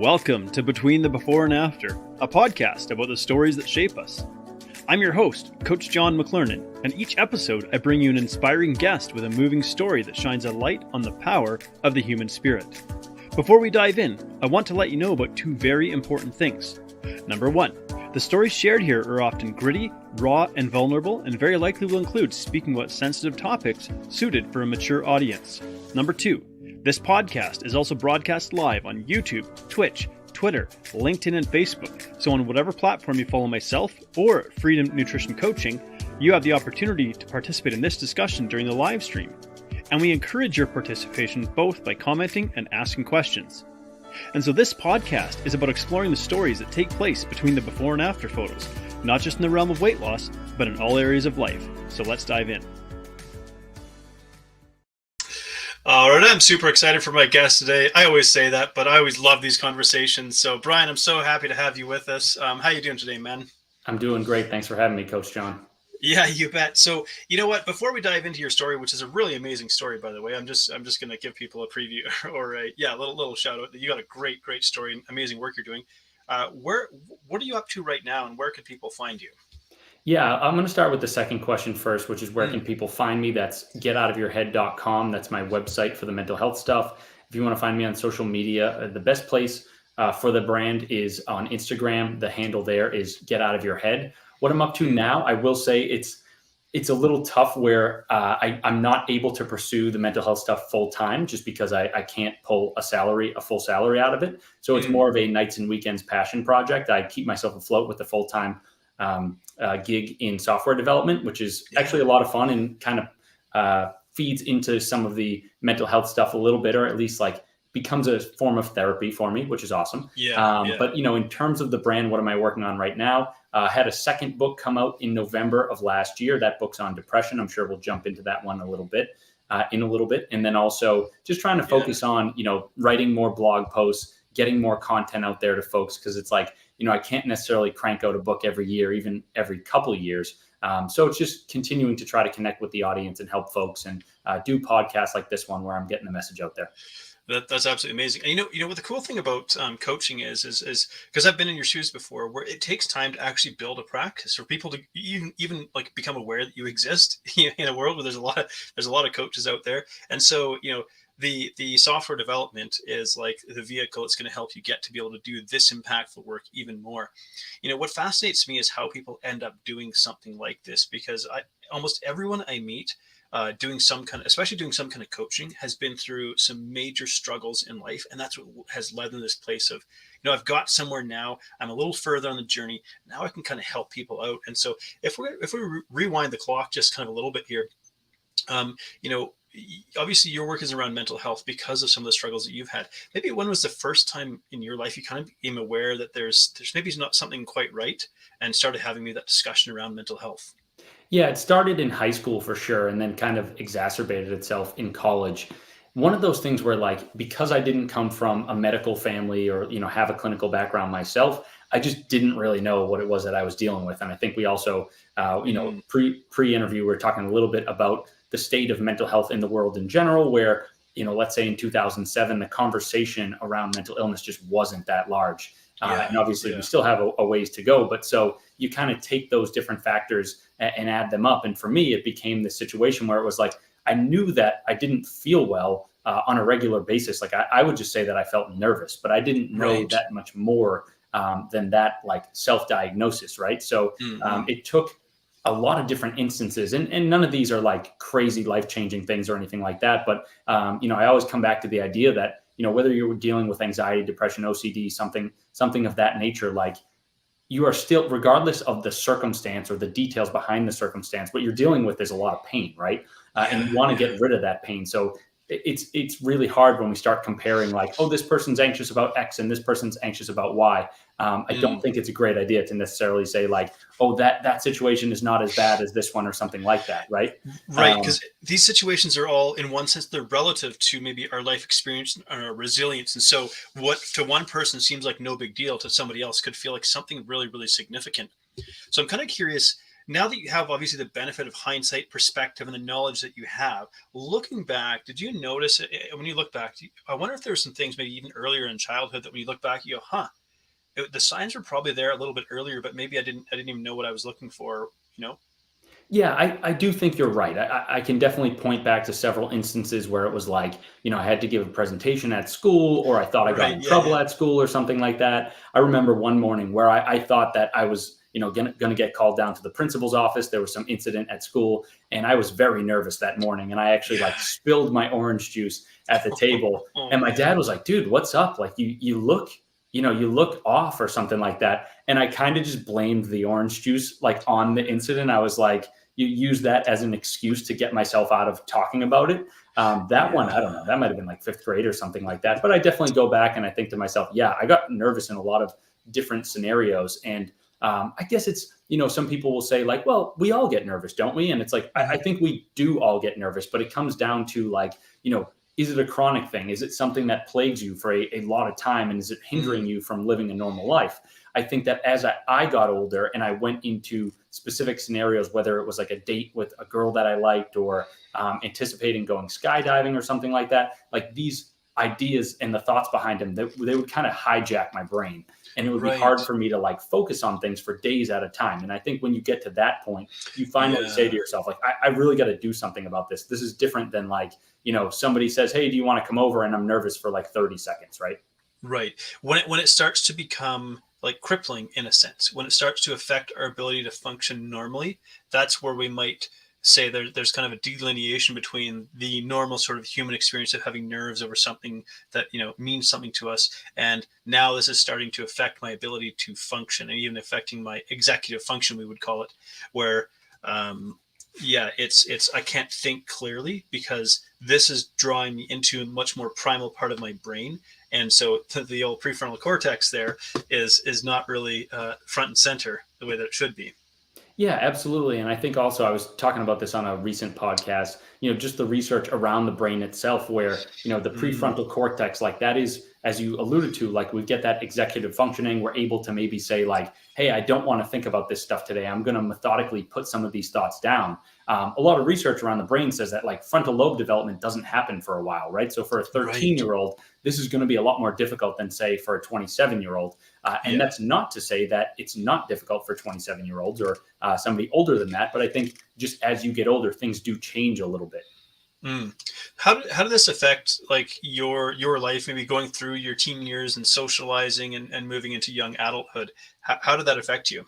Welcome to Between the Before and After, a podcast about the stories that shape us. I'm your host, Coach John McClernand, and each episode I bring you an inspiring guest with a moving story that shines a light on the power of the human spirit. Before we dive in, I want to let you know about two very important things. Number one, the stories shared here are often gritty, raw, and vulnerable, and very likely will include speaking about sensitive topics suited for a mature audience. Number two, this podcast is also broadcast live on YouTube, Twitch, Twitter, LinkedIn, and Facebook. So on whatever platform you follow myself or Freedom Nutrition Coaching, you have the opportunity to participate in this discussion during the live stream. And we encourage your participation both by commenting and asking questions. And so this podcast is about exploring the stories that take place between the before and after photos, not just in the realm of weight loss, but in all areas of life. So let's dive in. All right, I'm super excited for my guest today. I always say that, but I always love these conversations. So Brian, I'm so happy to have you with us. How you doing today, man? I'm doing great. Thanks for having me, Coach John. Yeah, you bet. So you know what? Before we dive into your story, which is a really amazing story, by the way, I'm just going to give people a preview or a little shout out. You got a great story and amazing work you're doing. What are you up to right now, and where can people find you? Yeah, I'm going to start with the second question first, which is where can people find me? That's getoutofyourhead.com. That's my website for the mental health stuff. If you want to find me on social media, the best place for the brand is on Instagram. The handle there is getoutofyourhead. What I'm up to now, I will say it's a little tough where I'm not able to pursue the mental health stuff full time just because I can't pull a full salary out of it. So it's more of a nights and weekends passion project. I keep myself afloat with the full-time gig in software development, which is actually a lot of fun and kind of feeds into some of the mental health stuff a little bit, or at least like becomes a form of therapy for me, which is awesome. But in terms of the brand, what am I working on right now? I had a second book come out in November of last year. That book's on depression. I'm sure we'll jump into that one in a little bit. And then also just trying to focus on, writing more blog posts, getting more content out there to folks. Cause it's like, I can't necessarily crank out a book every year, even every couple of years. So it's just continuing to try to connect with the audience and help folks and do podcasts like this one where I'm getting the message out there. That's absolutely amazing. And what the cool thing about coaching is because I've been in your shoes before, where it takes time to actually build a practice for people to even like become aware that you exist in a world where there's a lot of coaches out there. And so, the software development is like the vehicle that's going to help you get to be able to do this impactful work even more. What fascinates me is how people end up doing something like this, because almost everyone I meet doing some kind of coaching has been through some major struggles in life. And that's what has led to this place of, I've got somewhere now, I'm a little further on the journey. Now I can kind of help people out. And so if we rewind the clock just kind of a little bit here, obviously your work is around mental health because of some of the struggles that you've had. Maybe when was the first time in your life you kind of became aware that there's maybe not something quite right and started having that discussion around mental health? Yeah, it started in high school for sure, and then kind of exacerbated itself in college. One of those things where, like, because I didn't come from a medical family or, have a clinical background myself, I just didn't really know what it was that I was dealing with. And I think we also, pre-interview, we were talking a little bit about the state of mental health in the world in general, where, let's say in 2007, the conversation around mental illness just wasn't that large. And obviously we still have a ways to go, but so you kind of take those different factors and add them up. And for me, it became this situation where it was like, I knew that I didn't feel well on a regular basis. Like I would just say that I felt nervous, but I didn't know that much more than that, like self-diagnosis. Right. So it took a lot of different instances, and none of these are like crazy life-changing things or anything like that. But, I always come back to the idea that, whether you're dealing with anxiety, depression, OCD, something of that nature, like you are still, regardless of the circumstance or the details behind the circumstance, what you're dealing with is a lot of pain, right? And you want to get rid of that pain. So it's really hard when we start comparing like, oh, this person's anxious about X and this person's anxious about Y. I don't think it's a great idea to necessarily say like, oh, that situation is not as bad as this one or something like that, right? Right, because these situations are all, in one sense, they're relative to maybe our life experience and our resilience. And so what to one person seems like no big deal, to somebody else could feel like something really, really significant. So I'm kind of curious, now that you have obviously the benefit of hindsight, perspective, and the knowledge that you have, looking back, did you notice when you look back? I wonder if there's some things maybe even earlier in childhood that when you look back, you go, "Huh, the signs were probably there a little bit earlier, but maybe I didn't even know what I was looking for." You know? Yeah, I do think you're right. I can definitely point back to several instances where it was like, I had to give a presentation at school, or I thought I got Right. in Yeah. trouble Yeah. at school or something like that. I remember one morning where I thought that I was, gonna get called down to the principal's office. There was some incident at school, and I was very nervous that morning. And I actually like Yeah. spilled my orange juice at the table. Oh And my man. dad was like, "Dude, what's up? Like you look off or something like that." And I kind of just blamed the orange juice like on the incident. I was like, you use that as an excuse to get myself out of talking about it. That one, I Yeah. don't know, that might have been like fifth grade or something like that. But I definitely go back and I think to myself, yeah, I got nervous in a lot of different scenarios. And I guess it's, some people will say like, well, we all get nervous, don't we? And it's like, I Mhm. think we do all get nervous, but it comes down to like, is it a chronic thing? Is it something that plagues you for a lot of time? And is it hindering Mm. you from living a normal life? I think that as I got older and I went into specific scenarios, whether it was like a date with a girl that I liked, or anticipating going skydiving or something like that, like these ideas and the thoughts behind them, they would kind of hijack my brain. And it would be hard Right. for me to like focus on things for days at a time. And I think when you get to that point, you finally say Yeah. to yourself, like, I really got to do something about this. This is different than like, somebody says, "Hey, do you want to come over?" And I'm nervous for like 30 seconds, right? Right. When it starts to become like crippling in a sense, when it starts to affect our ability to function normally, that's where we might say there's kind of a delineation between the normal sort of human experience of having nerves over something that means something to us, and now this is starting to affect my ability to function, and even affecting my executive function, we would call it, where yeah, it's I can't think clearly because this is drawing me into a much more primal part of my brain, and so the old prefrontal cortex there is not really front and center the way that it should be. Yeah, absolutely. And I think also I was talking about this on a recent podcast, just the research around the brain itself, where, the Mm, prefrontal cortex, like that is, as you alluded to, like we get that executive functioning. We're able to maybe say, like, hey, I don't want to think about this stuff today. I'm going to methodically put some of these thoughts down. A lot of research around the brain says that like frontal lobe development doesn't happen for a while, right? So for a 13 right. year old, this is going to be a lot more difficult than, say, for a 27-year-old. And Yeah. that's not to say that it's not difficult for 27-year-olds or somebody older than that. But I think just as you get older, things do change a little bit. Mm. How did this affect like your life, maybe going through your teen years and socializing and moving into young adulthood? How did that affect you?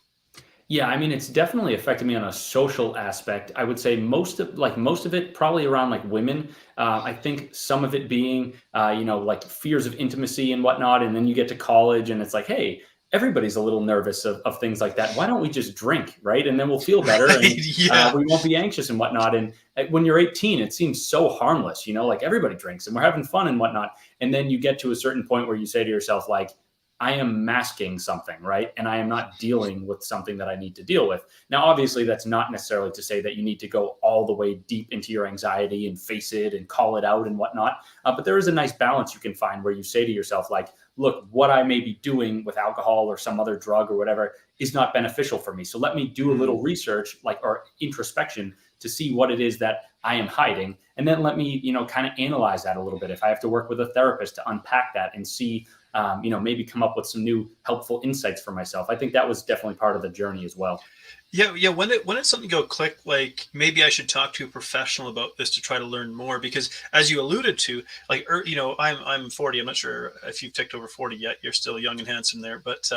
Yeah, I mean, it's definitely affected me on a social aspect. I would say most of it probably around like women. I think some of it being, like fears of intimacy and whatnot. And then you get to college and it's like, hey, everybody's a little nervous of things like that. Why don't we just drink, right? And then we'll feel better Right. and Yeah. we won't be anxious and whatnot. And when you're 18, it seems so harmless, like everybody drinks and we're having fun and whatnot. And then you get to a certain point where you say to yourself, like, I am masking something, right? And I am not dealing with something that I need to deal with. Now, obviously, that's not necessarily to say that you need to go all the way deep into your anxiety and face it and call it out and whatnot. But there is a nice balance you can find where you say to yourself, like, look, what I may be doing with alcohol or some other drug or whatever is not beneficial for me. So let me do a Mm, little research, like, or introspection to see what it is that I am hiding. And then let me, kind of analyze that a little bit. If I have to work with a therapist to unpack that and see maybe come up with some new helpful insights for myself. I think that was definitely part of the journey as well. yeah, yeah. When did something go click? Like maybe I should talk to a professional about this to try to learn more. Because as you alluded to, like I'm 40. I'm not sure if you've ticked over 40 yet. You're still young and handsome there. But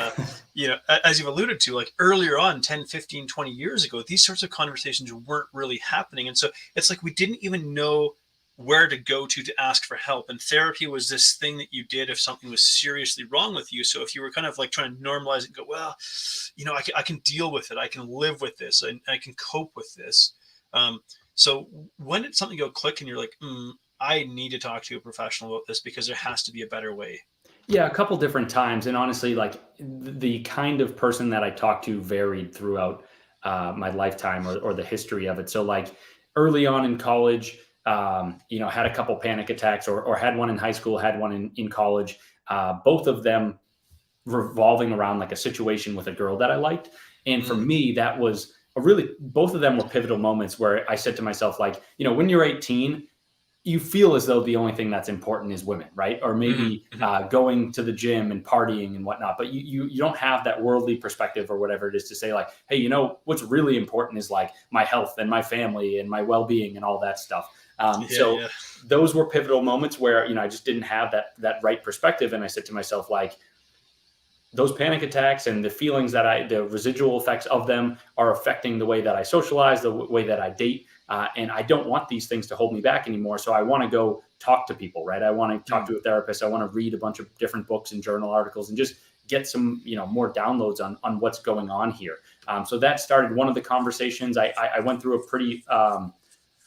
as you've alluded to, like earlier on, 10, 15, 20 years ago, these sorts of conversations weren't really happening, and so it's like we didn't even know where to go to ask for help. And therapy was this thing that you did if something was seriously wrong with you. So if you were kind of like trying to normalize it and go, well, I can deal with it. I can live with this, and I can cope with this. So when did something go click and you're like, I need to talk to a professional about this because there has to be a better way? Yeah, a couple different times. And honestly, like the kind of person that I talked to varied throughout my lifetime or the history of it. So, like early on in college, had a couple panic attacks or had one in high school, had one in college. Both of them revolving around like a situation with a girl that I liked. And for Mm, me, that was really, both of them were pivotal moments where I said to myself, like, when you're 18, you feel as though the only thing that's important is women, right? Or maybe going to the gym and partying and whatnot. But you don't have that worldly perspective or whatever it is to say, like, hey, what's really important is like my health and my family and my well-being and all that stuff. Those were pivotal moments where I just didn't have that right perspective, and I said to myself, like, those panic attacks and the feelings the residual effects of them are affecting the way that I socialize, the way that I date. And I don't want these things to hold me back anymore. So I want to go talk to people, right? I want to talk to a therapist. I want to read a bunch of different books and journal articles and just get some, more downloads on what's going on here. So that started one of the conversations. I went through a pretty,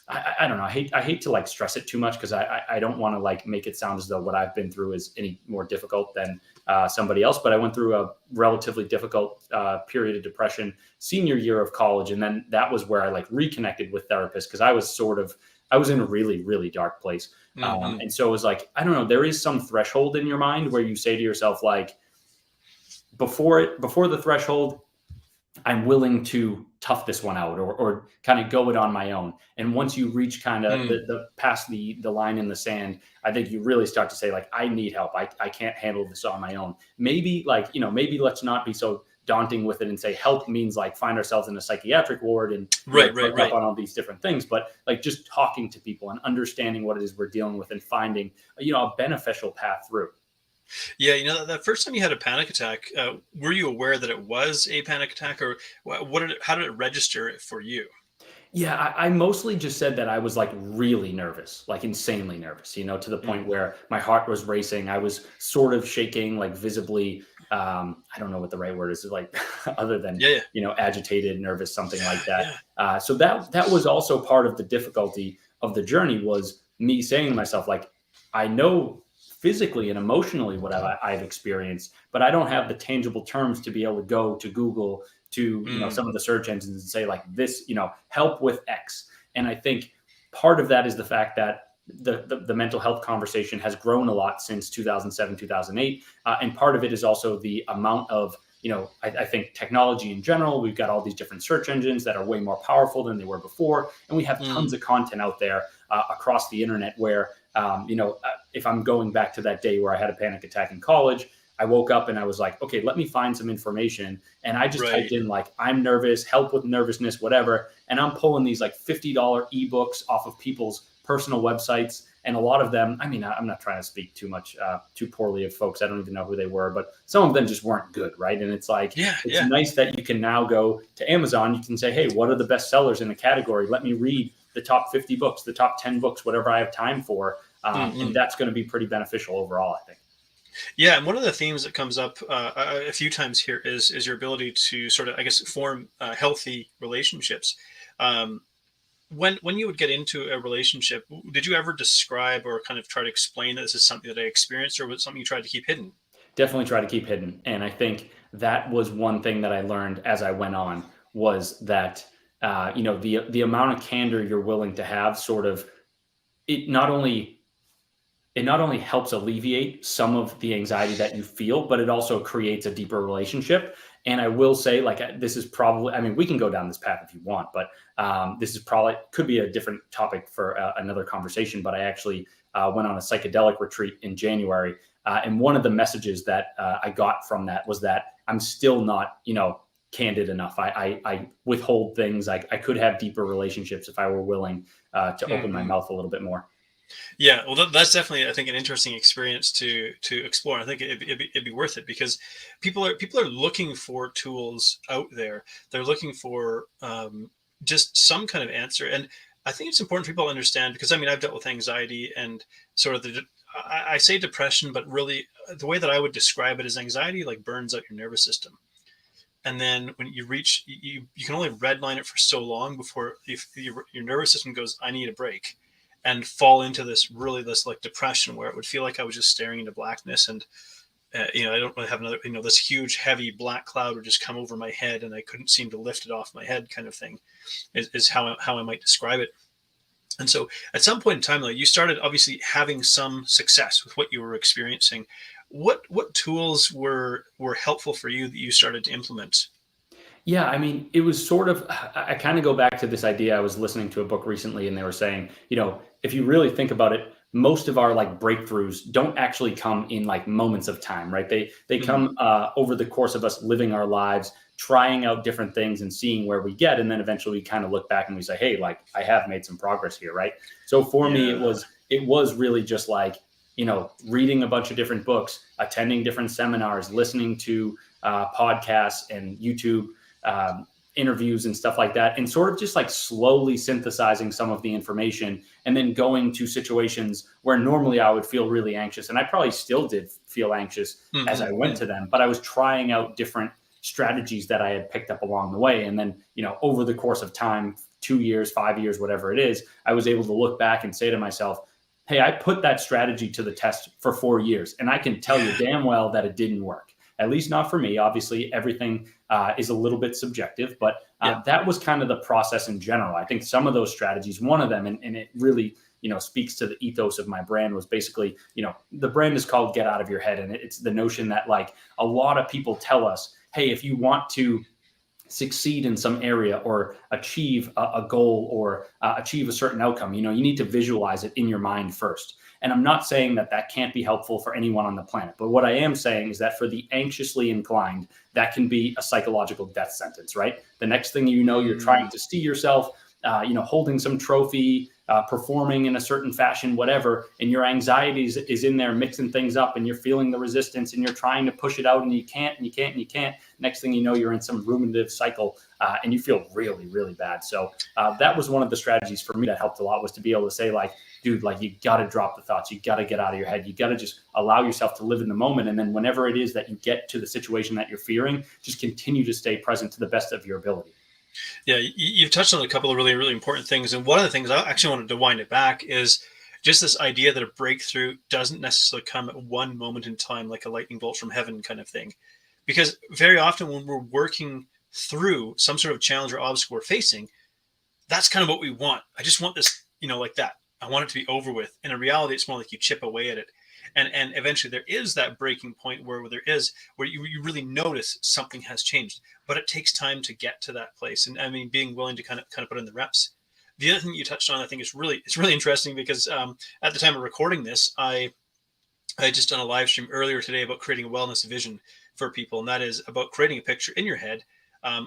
I don't know. I hate to like stress it too much because I don't want to like make it sound as though what I've been through is any more difficult than somebody else. But I went through a relatively difficult period of depression senior year of college. And then that was where I like reconnected with therapists because I was in a really, really dark place. And so it was like, I don't know, there is some threshold in your mind where you say to yourself, like, before the threshold, I'm willing to tough this one out or kind of go it on my own. And once you reach kind of the past the line in the sand, I think you really start to say, like, I need help. I can't handle this on my own. Maybe maybe let's not be so daunting with it and say help means like find ourselves in a psychiatric ward and up on all these different things. But like just talking to people and understanding what it is we're dealing with and finding, a beneficial path through. Yeah, that first time you had a panic attack, were you aware that it was a panic attack, or how did it register for you? Yeah, I mostly just said that I was like really nervous, like insanely nervous, to the point where my heart was racing. I was sort of shaking, like visibly. I don't know what the right word is, like other than, agitated, nervous, something like that. So that was also part of the difficulty of the journey, was me saying to myself, like, I know physically and emotionally what I've experienced, but I don't have the tangible terms to be able to go to Google, to some of the search engines and say like this, help with X. And I think part of that is the fact that the mental health conversation has grown a lot since 2007, 2008. And part of it is also the amount of, I think technology in general. We've got all these different search engines that are way more powerful than they were before. And we have tons of content out there across the internet where, if I'm going back to that day where I had a panic attack in college, I woke up and I was like, okay, let me find some information. And I just typed in like, I'm nervous, help with nervousness, whatever. And I'm pulling these like $50 ebooks off of people's personal websites. And a lot of them, I mean, I'm not trying to speak too poorly of folks. I don't even know who they were, but some of them just weren't good. Right. And it's like, it's nice that you can now go to Amazon. You can say, hey, what are the best sellers in the category? Let me read the top 50 books, the top 10 books, whatever I have time for. And that's going to be pretty beneficial overall, I think. Yeah, and one of the themes that comes up a few times here is your ability to sort of, I guess, form healthy relationships. When you would get into a relationship, did you ever describe or kind of try to explain that this is something that I experienced, or was it something you tried to keep hidden? Definitely try to keep hidden. And I think that was one thing that I learned as I went on, was that, the amount of candor you're willing to have, sort of, it not only helps alleviate some of the anxiety that you feel, but it also creates a deeper relationship. And I will say, like, this is probably, I mean, we can go down this path if you want, but this is probably could be a different topic for another conversation. But I actually went on a psychedelic retreat in January. And one of the messages that I got from that was that I'm still not, candid enough. I withhold things. I could have deeper relationships if I were willing to open my mouth a little bit more. Yeah, well, that's definitely, I think, an interesting experience to explore. I think it'd be worth it, because people are looking for tools out there. They're looking for just some kind of answer, and I think it's important for people to understand, because I mean, I've dealt with anxiety and sort of I say depression, but really the way that I would describe it is anxiety like burns out your nervous system. And then when you reach, you can only redline it for so long before if your nervous system goes, I need a break, and fall into this like depression where it would feel like I was just staring into blackness. And, I don't really have another, this huge, heavy black cloud would just come over my head and I couldn't seem to lift it off my head, kind of thing is how I might describe it. And so at some point in time, though, you started obviously having some success with what you were experiencing. What tools were helpful for you that you started to implement? Yeah, I mean, it was sort of, I kind of go back to this idea. I was listening to a book recently and they were saying, if you really think about it, most of our like breakthroughs don't actually come in like moments of time, right? They come over the course of us living our lives, trying out different things and seeing where we get. And then eventually we kind of look back and we say, hey, like I have made some progress here, right? So for me, it was really just like, reading a bunch of different books, attending different seminars, listening to podcasts and YouTube interviews and stuff like that, and sort of just like slowly synthesizing some of the information and then going to situations where normally I would feel really anxious. And I probably still did feel anxious as I went to them, but I was trying out different strategies that I had picked up along the way. And then, over the course of time, 2 years, 5 years, whatever it is, I was able to look back and say to myself, hey, I put that strategy to the test for 4 years. And I can tell you damn well that it didn't work. At least not for me. Obviously, everything is a little bit subjective, but that was kind of the process in general. I think some of those strategies, one of them, and it really, speaks to the ethos of my brand, was basically, the brand is called Get Out of Your Head. And it's the notion that like a lot of people tell us, hey, if you want to succeed in some area or achieve a goal or achieve a certain outcome, you need to visualize it in your mind first. And I'm not saying that that can't be helpful for anyone on the planet. But what I am saying is that for the anxiously inclined, that can be a psychological death sentence, right? The next thing you know, you're trying to see yourself, holding some trophy, performing in a certain fashion, whatever, and your anxiety is in there mixing things up and you're feeling the resistance and you're trying to push it out and you can't and you can't and you can't. Next thing you know, you're in some ruminative cycle and you feel really, really bad. So that was one of the strategies for me that helped a lot, was to be able to say like, dude, like you got to drop the thoughts. You got to get out of your head. You got to just allow yourself to live in the moment. And then whenever it is that you get to the situation that you're fearing, just continue to stay present to the best of your ability. Yeah, you've touched on a couple of really, really important things. And one of the things I actually wanted to wind it back is just this idea that a breakthrough doesn't necessarily come at one moment in time, like a lightning bolt from heaven kind of thing. Because very often when we're working through some sort of challenge or obstacle we're facing, that's kind of what we want. I just want this, like that. I want it to be over with. And in reality, it's more like you chip away at it. And eventually there is that breaking point where you really notice something has changed, but it takes time to get to that place. And I mean, being willing to kind of put in the reps. The other thing you touched on, I think it's really interesting because at the time of recording this, I had just done a live stream earlier today about creating a wellness vision for people. And that is about creating a picture in your head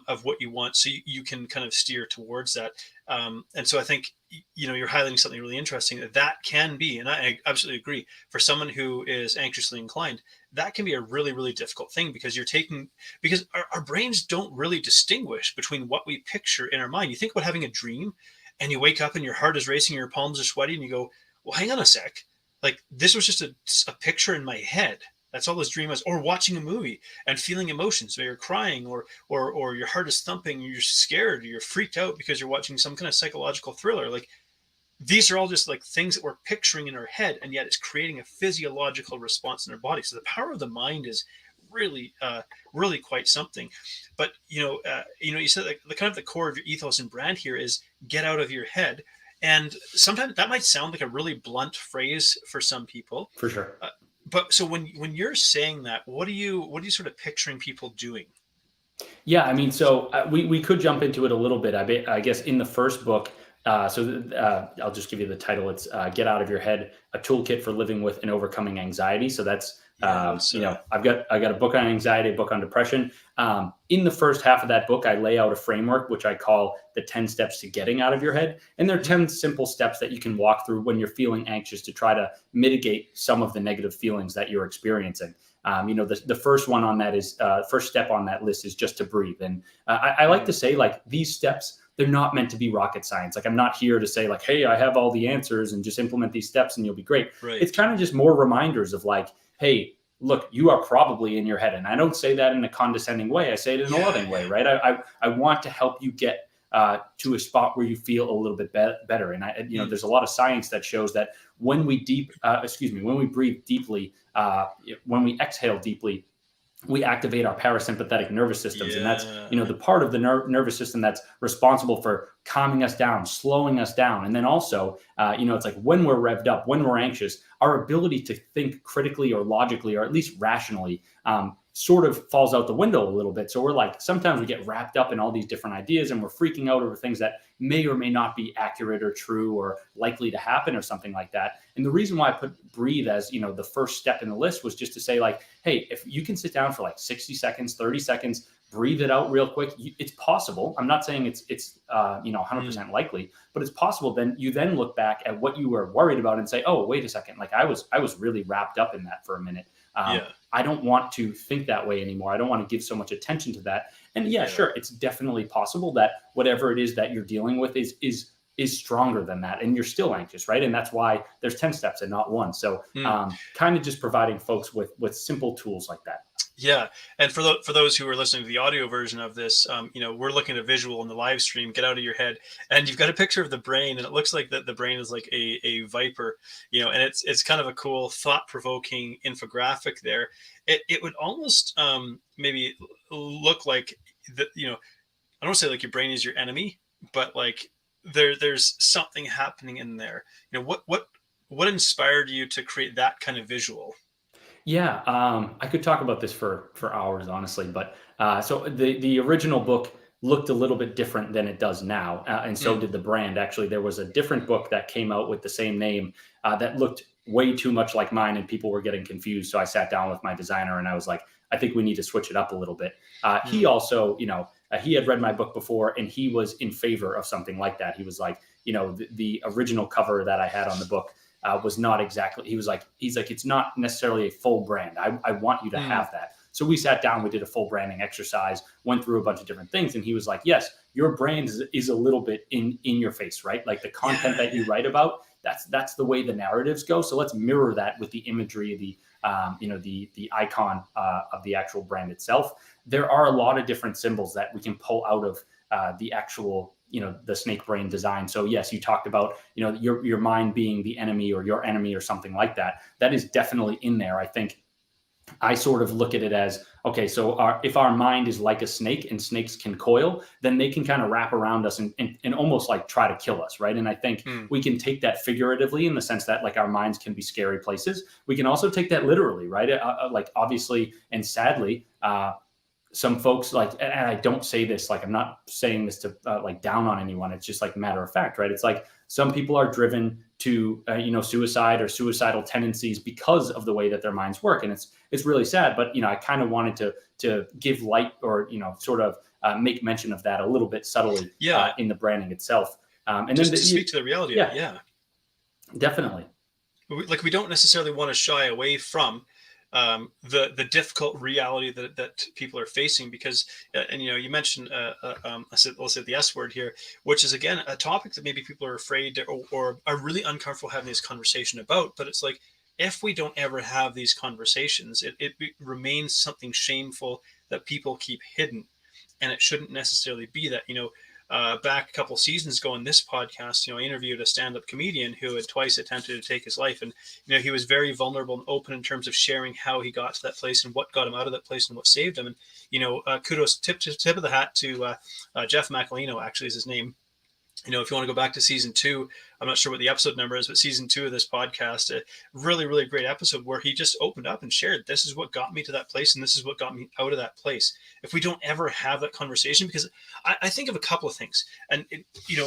of what you want, so you can kind of steer towards that. And so I think, you're highlighting something really interesting that can be, and I absolutely agree, for someone who is anxiously inclined, that can be a really, really difficult thing because our brains don't really distinguish between what we picture in our mind. You think about having a dream and you wake up and your heart is racing, your palms are sweaty, and you go, well, hang on a sec. Like this was just a picture in my head. That's all this dream is. Or watching a movie and feeling emotions. So you're crying or your heart is thumping, you're scared, you're freaked out because you're watching some kind of psychological thriller. Like these are all just like things that we're picturing in our head, and yet it's creating a physiological response in our body. So the power of the mind is really, really quite something. But you said like the kind of the core of your ethos and brand here is get out of your head. And sometimes that might sound like a really blunt phrase for some people. For sure. But so when you're saying that, what are you sort of picturing people doing? Yeah, I mean, so we could jump into it a little bit. I guess in the first book, I'll just give you the title. It's Get Out of Your Head, a toolkit for living with and overcoming anxiety. So that's, I've got a book on anxiety, a book on depression. In the first half of that book, I lay out a framework, which I call the 10 steps to getting out of your head. And there are 10 simple steps that you can walk through when you're feeling anxious to try to mitigate some of the negative feelings that you're experiencing. The first one on that is first step on that list is just to breathe. And I like to say like these steps, they're not meant to be rocket science. Like I'm not here to say like, hey, I have all the answers and just implement these steps and you'll be great. Right. It's kind of just more reminders of like, hey, look, you are probably in your head. And I don't say that in a condescending way. I say it in a loving way, right? I want to help you get to a spot where you feel a little bit better. And there's a lot of science that shows that when we breathe deeply, when we exhale deeply, we activate our parasympathetic nervous systems. And that's, the part of the nervous system that's responsible for calming us down, slowing us down. And then also, it's like when we're revved up, when we're anxious, our ability to think critically or logically, or at least rationally, sort of falls out the window a little bit. So we're like, sometimes we get wrapped up in all these different ideas and we're freaking out over things that may or may not be accurate or true or likely to happen or something like that. And the reason why I put breathe as, the first step in the list was just to say like, hey, if you can sit down for like 60 seconds, 30 seconds, breathe it out real quick. It's possible. I'm not saying it's 100% likely, but it's possible. Then you then look back at what you were worried about and say, oh, wait a second. Like I was really wrapped up in that for a minute. I don't want to think that way anymore. I don't want to give so much attention to that. And sure, it's definitely possible that whatever it is that you're dealing with is stronger than that, and you're still anxious, right? And that's why there's 10 steps and not one. So kind of just providing folks with simple tools like that. Yeah. And for those who are listening to the audio version of this, we're looking at a visual in the live stream. Get out of your head. And you've got a picture of the brain, and it looks like the brain is like a viper, and it's kind of a cool, thought-provoking infographic there. It would almost maybe look like that, I don't want to say like your brain is your enemy, but like there's something happening in there. What inspired you to create that kind of visual? Yeah, I could talk about this for hours, honestly. But so the original book looked a little bit different than it does now, and so did the brand. Actually, there was a different book that came out with the same name that looked way too much like mine, and people were getting confused. So I sat down with my designer, and I was like, I think we need to switch it up a little bit. He also, he had read my book before, and he was in favor of something like that. He was like, the original cover that I had on the book was not exactly, he's like, it's not necessarily a full brand. I want you to have that. So we sat down, we did a full branding exercise, went through a bunch of different things. And he was like, yes, your brand is a little bit in your face, right? Like the content that you write about, that's the way the narratives go. So let's mirror that with the imagery, the icon of the actual brand itself. There are a lot of different symbols that we can pull out of the actual, the snake brain design. So yes, you talked about, your mind being the enemy or your enemy or something like that. That is definitely in there. I think I sort of look at it as, okay, so if our mind is like a snake and snakes can coil, then they can kind of wrap around us and almost like try to kill us, right? And I think we can take that figuratively in the sense that like our minds can be scary places. We can also take that literally, right? Like obviously and sadly, some folks like, and I don't say this, like, I'm not saying this to like down on anyone. It's just like matter of fact, right? It's like some people are driven to, suicide or suicidal tendencies because of the way that their minds work. And it's really sad, but, I kind of wanted to give light or, sort of make mention of that a little bit subtly in the branding itself. And just then to speak to the reality of it. Yeah, definitely. We don't necessarily want to shy away from the difficult reality that people are facing because, and you mentioned, let's say the S word here, which is again a topic that maybe people are afraid or are really uncomfortable having this conversation about. But it's like if we don't ever have these conversations, it remains something shameful that people keep hidden, and it shouldn't necessarily be that. Back a couple seasons ago in this podcast, I interviewed a stand-up comedian who had twice attempted to take his life. And, he was very vulnerable and open in terms of sharing how he got to that place and what got him out of that place and what saved him. And, kudos, tip of the hat to Jeff Macalino, actually is his name. If you want to go back to season 2, I'm not sure what the episode number is, but season 2 of this podcast, a really, really great episode where he just opened up and shared, this is what got me to that place. And this is what got me out of that place. If we don't ever have that conversation, because I think of a couple of things and,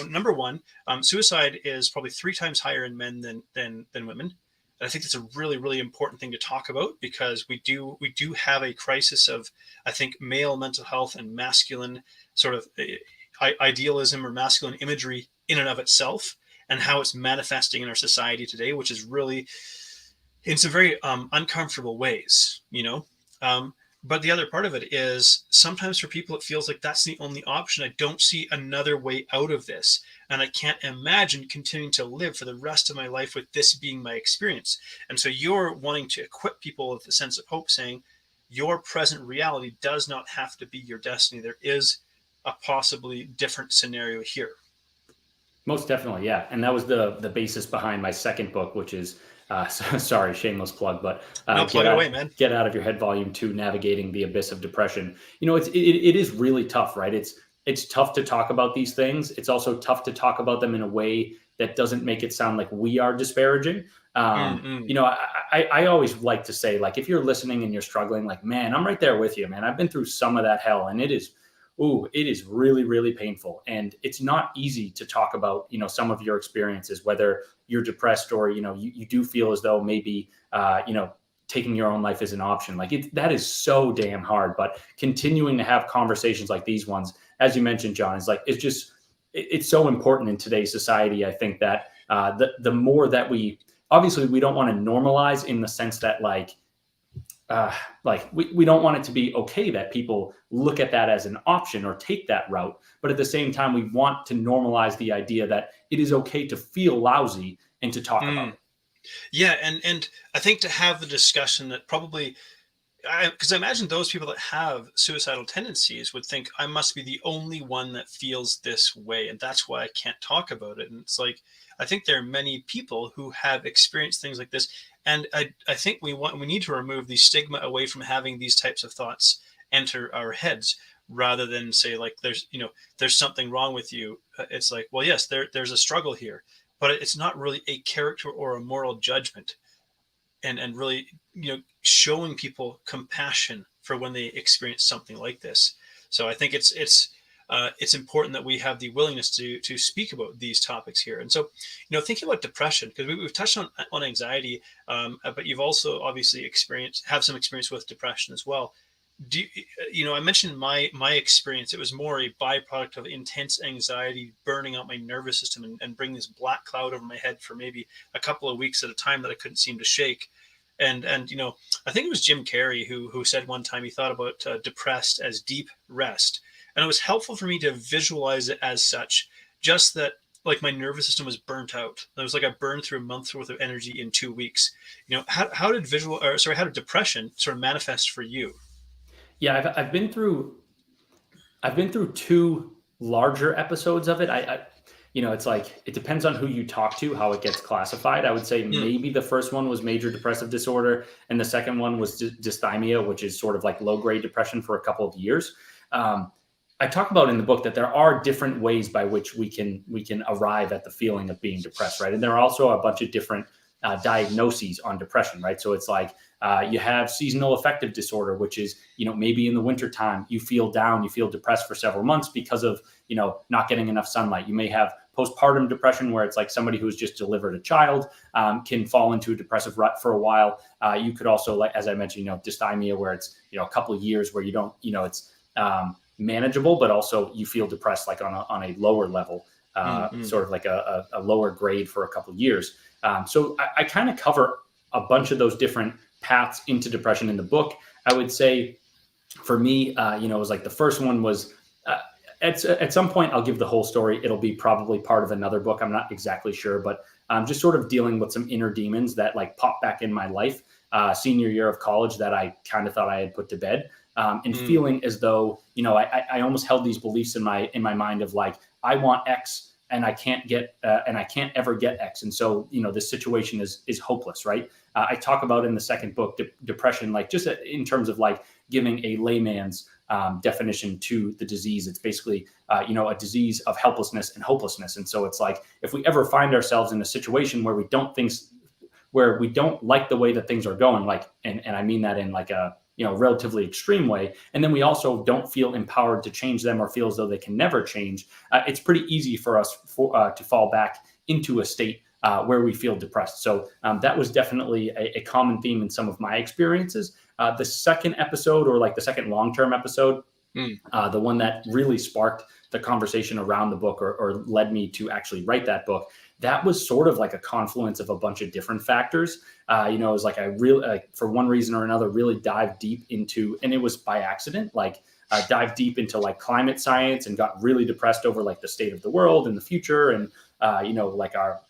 number one, suicide is probably 3 times higher in men than women. And I think that's a really, really important thing to talk about because we do have a crisis of, I think, male mental health and masculine sort of idealism or masculine imagery in and of itself and how it's manifesting in our society today, which is really in some very uncomfortable ways, but the other part of it is sometimes for people, it feels like that's the only option. I don't see another way out of this. And I can't imagine continuing to live for the rest of my life with this being my experience. And so you're wanting to equip people with a sense of hope, saying your present reality does not have to be your destiny. There is a possibly different scenario here. Most definitely. Yeah. And that was the basis behind my second book, which is, sorry, shameless plug, but no, plug it away, man. Get Out of Your Head, Volume 2, Navigating the Abyss of Depression. It is really tough, right? It's tough to talk about these things. It's also tough to talk about them in a way that doesn't make it sound like we are disparaging. You know, I always like to say, like, if you're listening and you're struggling, like, man, I'm right there with you, man. I've been through some of that hell, and it is really, really painful. And it's not easy to talk about, you know, some of your experiences, whether you're depressed or, you know, you do feel as though maybe, you know, taking your own life is an option. Like that is so damn hard, but continuing to have conversations like these ones, as you mentioned, John, is like, it's so important in today's society. I think that the more that obviously we don't want to normalize in the sense that like we don't want it to be okay that people look at that as an option or take that route. But at the same time, we want to normalize the idea that it is okay to feel lousy and to talk about it. Yeah. And I think to have the discussion that probably, because I imagine those people that have suicidal tendencies would think I must be the only one that feels this way, and that's why I can't talk about it. And it's like, I think there are many people who have experienced things like this, and I think we need to remove the stigma away from having these types of thoughts enter our heads, rather than say like there's something wrong with you. It's like, well, yes, there's a struggle here, but it's not really a character or a moral judgment. And really, you know, showing people compassion for when they experience something like this. So I think it's important that we have the willingness to speak about these topics here. And so, you know, thinking about depression, because we've touched on anxiety, but you've also obviously have some experience with depression as well. You know, I mentioned my experience. It was more a byproduct of intense anxiety burning out my nervous system and bring this black cloud over my head for maybe a couple of weeks at a time that I couldn't seem to shake. And you know, I think it was Jim Carrey who said one time he thought about depressed as deep rest, and it was helpful for me to visualize it as such. Just that, like, my nervous system was burnt out. It was like I burned through a month's worth of energy in 2 weeks. You know, how did depression sort of manifest for you? Yeah, I've been through 2 larger episodes of it. I you know, it's like, it depends on who you talk to, how it gets classified. I would say maybe the first one was major depressive disorder, and the second one was dysthymia, which is sort of like low grade depression for a couple of years. I talk about in the book that there are different ways by which we can arrive at the feeling of being depressed, right? And there are also a bunch of different diagnoses on depression, right? So it's like you have seasonal affective disorder, which is, you know, maybe in the wintertime you feel down, you feel depressed for several months because of, you know, not getting enough sunlight. You may have postpartum depression, where it's like somebody who's just delivered a child can fall into a depressive rut for a while. You could also, like, as I mentioned, you know, dysthymia, where it's, you know, a couple of years where you don't, you know, it's manageable, but also you feel depressed like on a lower level, sort of like a lower grade for a couple of years. So I kind of cover a bunch of those different paths into depression in the book. I would say for me, you know, it was like the first one was at some point I'll give the whole story. It'll be probably part of another book. I'm not exactly sure, but just sort of dealing with some inner demons that like popped back in my life senior year of college that I kind of thought I had put to bed. And feeling as though, you know, I almost held these beliefs in my mind of like, I want X and I can't ever get X. And so, you know, this situation is hopeless, right? I talk about in the second book, depression, like just in terms of like giving a layman's definition to the disease. It's basically, you know, a disease of helplessness and hopelessness. And so it's like, if we ever find ourselves in a situation where we don't like the way that things are going, like, and I mean that in like a, you know, relatively extreme way. And then we also don't feel empowered to change them or feel as though they can never change. It's pretty easy for us to fall back into a state where we feel depressed. So that was definitely a common theme in some of my experiences. The second episode, or like the second long-term episode, the one that really sparked the conversation around the book or led me to actually write that book, that was sort of like a confluence of a bunch of different factors. You know, it was like I really, for one reason or another, really dived deep into, and it was by accident, like dived deep into like climate science and got really depressed over like the state of the world and the future and, you know, like our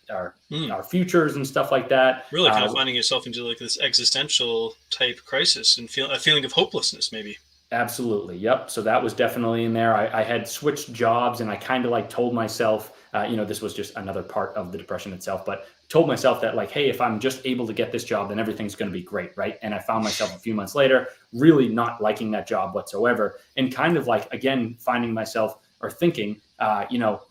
futures and stuff like that. Really kind of finding yourself into like this existential type crisis and a feeling of hopelessness, maybe. Absolutely. Yep. So that was definitely in there. I had switched jobs and I kind of like told myself, you know, this was just another part of the depression itself, but told myself that like, hey, if I'm just able to get this job, then everything's going to be great. Right. And I found myself a few months later, really not liking that job whatsoever. And kind of like, again, finding myself or thinking, you know,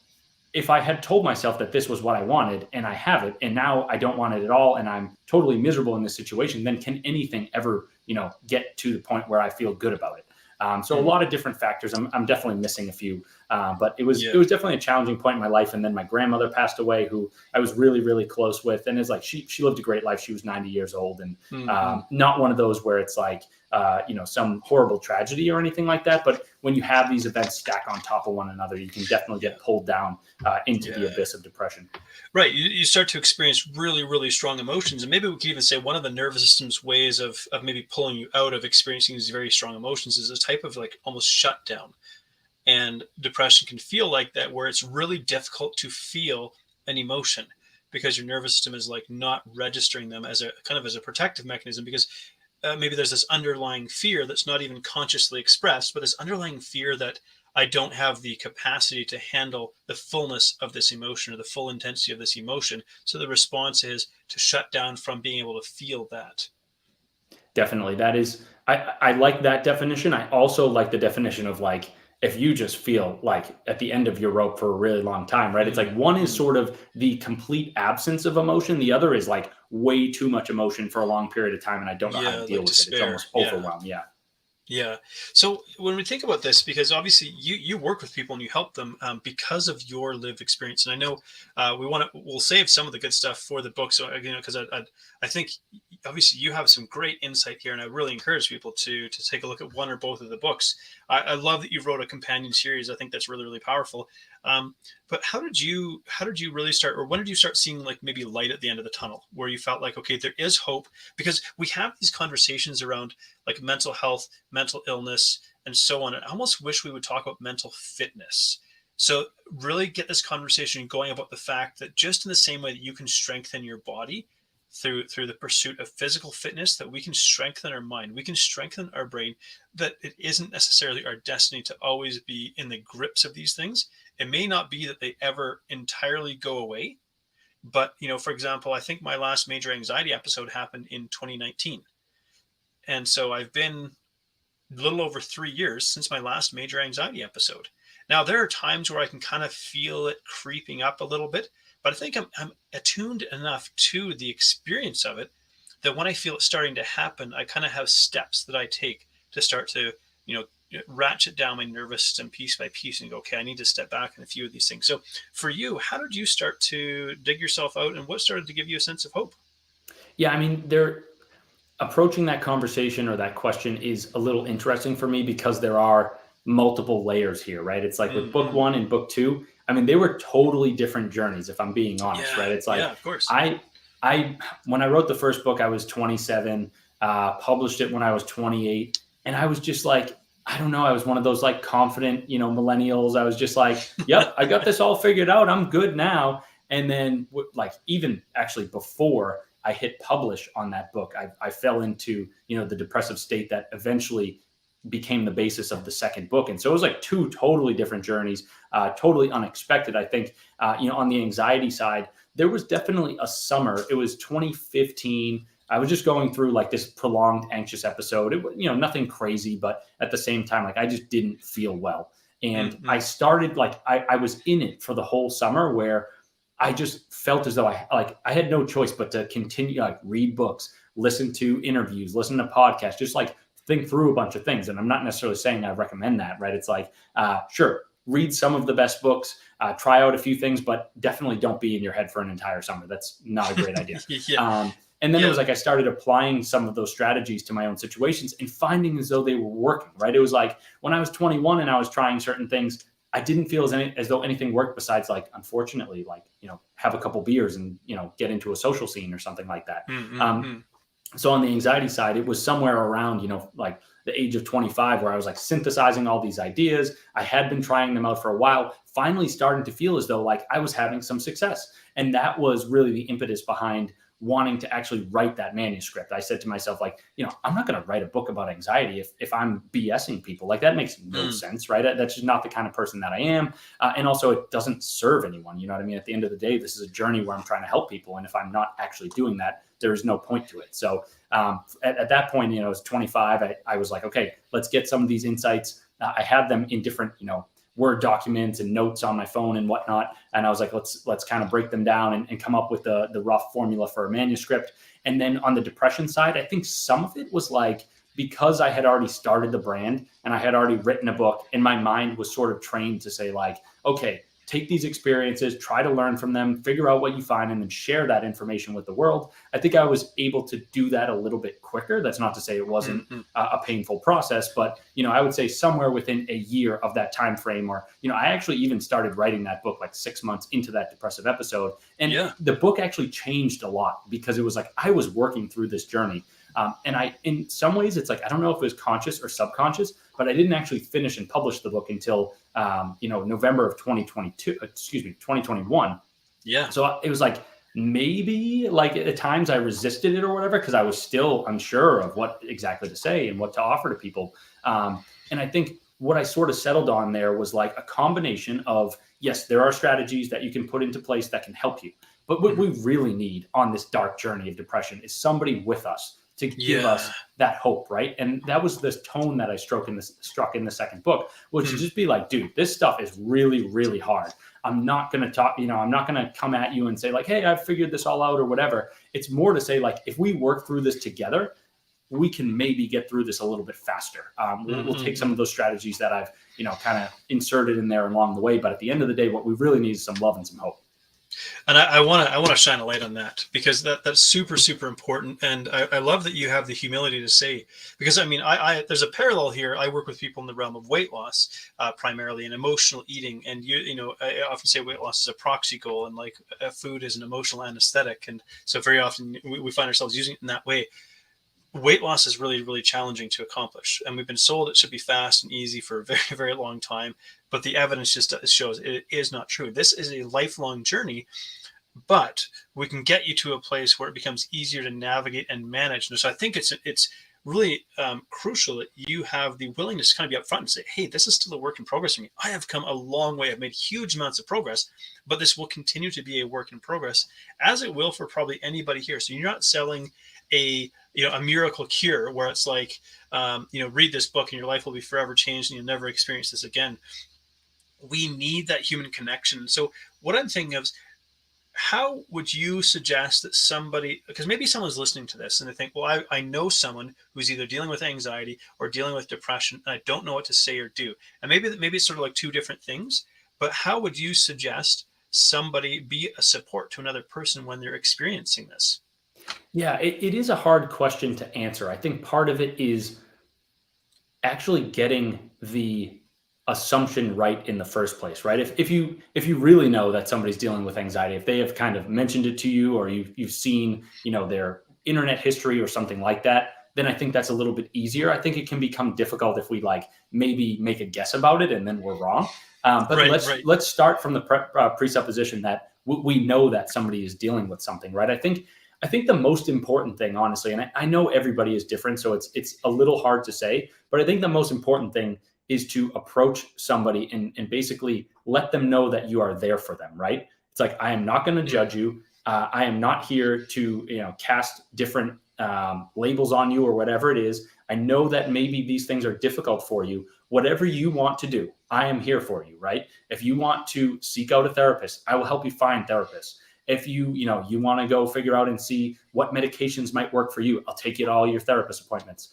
if I had told myself that this was what I wanted and I have it, and now I don't want it at all, and I'm totally miserable in this situation, then can anything ever, get to the point where I feel good about it? So a lot of different factors. I'm definitely missing a few, but it was definitely a challenging point in my life. And then my grandmother passed away, who I was really, really close with. And it's like, she lived a great life. She was 90 years old, and not one of those where it's like, some horrible tragedy or anything like that. But when you have these events stack on top of one another, you can definitely get pulled down into the abyss of depression. Right. You start to experience really, really strong emotions. And maybe we could even say one of the nervous system's ways of maybe pulling you out of experiencing these very strong emotions is a type of like almost shutdown. And depression can feel like that, where it's really difficult to feel an emotion because your nervous system is like not registering them as a kind of as a protective mechanism, because maybe there's this underlying fear that's not even consciously expressed, but this underlying fear that I don't have the capacity to handle the fullness of this emotion or the full intensity of this emotion. So the response is to shut down from being able to feel that. Definitely. That is, I like that definition. I also like the definition of like, if you just feel like at the end of your rope for a really long time, right? It's like one is sort of the complete absence of emotion. The other is like way too much emotion for a long period of time, and I don't know how to deal with it. It's almost overwhelmed. Yeah. Yeah. So when we think about this, because obviously you work with people and you help them because of your lived experience, and I know we'll save some of the good stuff for the book. So because I think obviously you have some great insight here, and I really encourage people to take a look at one or both of the books. I love that you wrote a companion series. I think that's really, really powerful. But how did you really start, or when did you start seeing like maybe light at the end of the tunnel, where you felt like, okay, there is hope? Because we have these conversations around like mental health, mental illness, and so on. And I almost wish we would talk about mental fitness. So really get this conversation going about the fact that just in the same way that you can strengthen your body through the pursuit of physical fitness, that we can strengthen our mind, we can strengthen our brain, that it isn't necessarily our destiny to always be in the grips of these things. It may not be that they ever entirely go away, but for example, I think my last major anxiety episode happened in 2019. And so I've been a little over 3 years since my last major anxiety episode. Now, there are times where I can kind of feel it creeping up a little bit, but I think I'm attuned enough to the experience of it that when I feel it starting to happen, I kind of have steps that I take to start to, ratchet down my nervous system piece by piece and go, okay, I need to step back in a few of these things. So for you, how did you start to dig yourself out, and what started to give you a sense of hope? Yeah, I mean, approaching that conversation or that question is a little interesting for me because there are multiple layers here, right? It's like with book one and book two, I mean, they were totally different journeys, if I'm being honest, right? It's like, of course. When I wrote the first book, I was 27, published it when I was 28. And I was just like, I don't know. I was one of those like confident, millennials. I was just like, yep, I got this all figured out. I'm good now. And then like, even actually before I hit publish on that book, I fell into, the depressive state that eventually became the basis of the second book. And so it was like two totally different journeys, totally unexpected. I think, on the anxiety side, there was definitely a summer. It was 2015. I was just going through like this prolonged anxious episode. It was, nothing crazy, but at the same time, like I just didn't feel well. And I started like, I was in it for the whole summer where I just felt as though I had no choice but to continue, like read books, listen to interviews, listen to podcasts, just like think through a bunch of things. And I'm not necessarily saying I recommend that, right? It's like, sure, read some of the best books, try out a few things, but definitely don't be in your head for an entire summer. That's not a great idea. And then it was like I started applying some of those strategies to my own situations and finding as though they were working, right? It was like when I was 21 and I was trying certain things, I didn't feel as though anything worked besides like, unfortunately, like, have a couple beers and, get into a social scene or something like that. So on the anxiety side, it was somewhere around, like the age of 25 where I was like synthesizing all these ideas. I had been trying them out for a while, finally starting to feel as though like I was having some success. And that was really the impetus behind wanting to actually write that manuscript. I said to myself, like, I'm not going to write a book about anxiety if I'm BSing people. Like that makes no sense, right? That's just not the kind of person that I am. And also it doesn't serve anyone. You know what I mean? At the end of the day, this is a journey where I'm trying to help people. And if I'm not actually doing that, there is no point to it. So at that point, I was 25. I was like, okay, let's get some of these insights. I had them in different, Word documents and notes on my phone and whatnot. And I was like, let's kind of break them down and come up with the rough formula for a manuscript. And then on the depression side, I think some of it was like, because I had already started the brand and I had already written a book, and my mind was sort of trained to say like, okay, take these experiences, try to learn from them, figure out what you find, and then share that information with the world. I think I was able to do that a little bit quicker. That's not to say it wasn't a painful process, but, I would say somewhere within a year of that time frame, or, I actually even started writing that book like 6 months into that depressive episode. And the book actually changed a lot because it was like, I was working through this journey. And in some ways, it's like, I don't know if it was conscious or subconscious, but I didn't actually finish and publish the book until, November of 2021. Yeah. So it was like, maybe like at times I resisted it or whatever, because I was still unsure of what exactly to say and what to offer to people. And I think what I sort of settled on there was like a combination of, yes, there are strategies that you can put into place that can help you. But what we really need on this dark journey of depression is somebody with us to give us that hope, right? And that was the tone that I struck in the second book, which is just be like, dude, this stuff is really, really hard. I'm not going to talk, I'm not going to come at you and say like, hey, I've figured this all out or whatever. It's more to say like, if we work through this together, we can maybe get through this a little bit faster. We'll take some of those strategies that I've, kind of inserted in there along the way. But at the end of the day, what we really need is some love and some hope. And I want to shine a light on that, because that's super, super important. And I love that you have the humility to say, because I mean, I there's a parallel here. I work with people in the realm of weight loss, primarily in emotional eating. And I often say weight loss is a proxy goal, and like food is an emotional anesthetic. And so very often we find ourselves using it in that way. Weight loss is really, really challenging to accomplish. And we've been sold it should be fast and easy for a very, very long time. But the evidence just shows it is not true. This is a lifelong journey, but we can get you to a place where it becomes easier to navigate and manage. And so I think it's really crucial that you have the willingness to kind of be upfront and say, hey, this is still a work in progress for me. I have come a long way. I've made huge amounts of progress, but this will continue to be a work in progress, as it will for probably anybody here. So you're not selling a miracle cure where it's like, read this book and your life will be forever changed and you'll never experience this again. We need that human connection. So what I'm thinking of is, how would you suggest that somebody, because maybe someone's listening to this and they think, well, I know someone who's either dealing with anxiety or dealing with depression, and I don't know what to say or do. And maybe it's sort of like two different things, but how would you suggest somebody be a support to another person when they're experiencing this? Yeah, it is a hard question to answer. I think part of it is actually getting the assumption right in the first place, right? If you really know that somebody's dealing with anxiety, if they have kind of mentioned it to you, or you've seen, their internet history or something like that, then I think that's a little bit easier. I think it can become difficult if we like maybe make a guess about it and then we're wrong. But let's start from the presupposition that we know that somebody is dealing with something, right? I think the most important thing, honestly, and I know everybody is different, so it's a little hard to say, but I think the most important thing is to approach somebody and basically let them know that you are there for them, right? It's like, I am not going to judge you. I am not here to, cast different labels on you or whatever it is. I know that maybe these things are difficult for you. Whatever you want to do, I am here for you, right? If you want to seek out a therapist, I will help you find therapists. If you want to go figure out and see what medications might work for you, I'll take you to all your therapist appointments.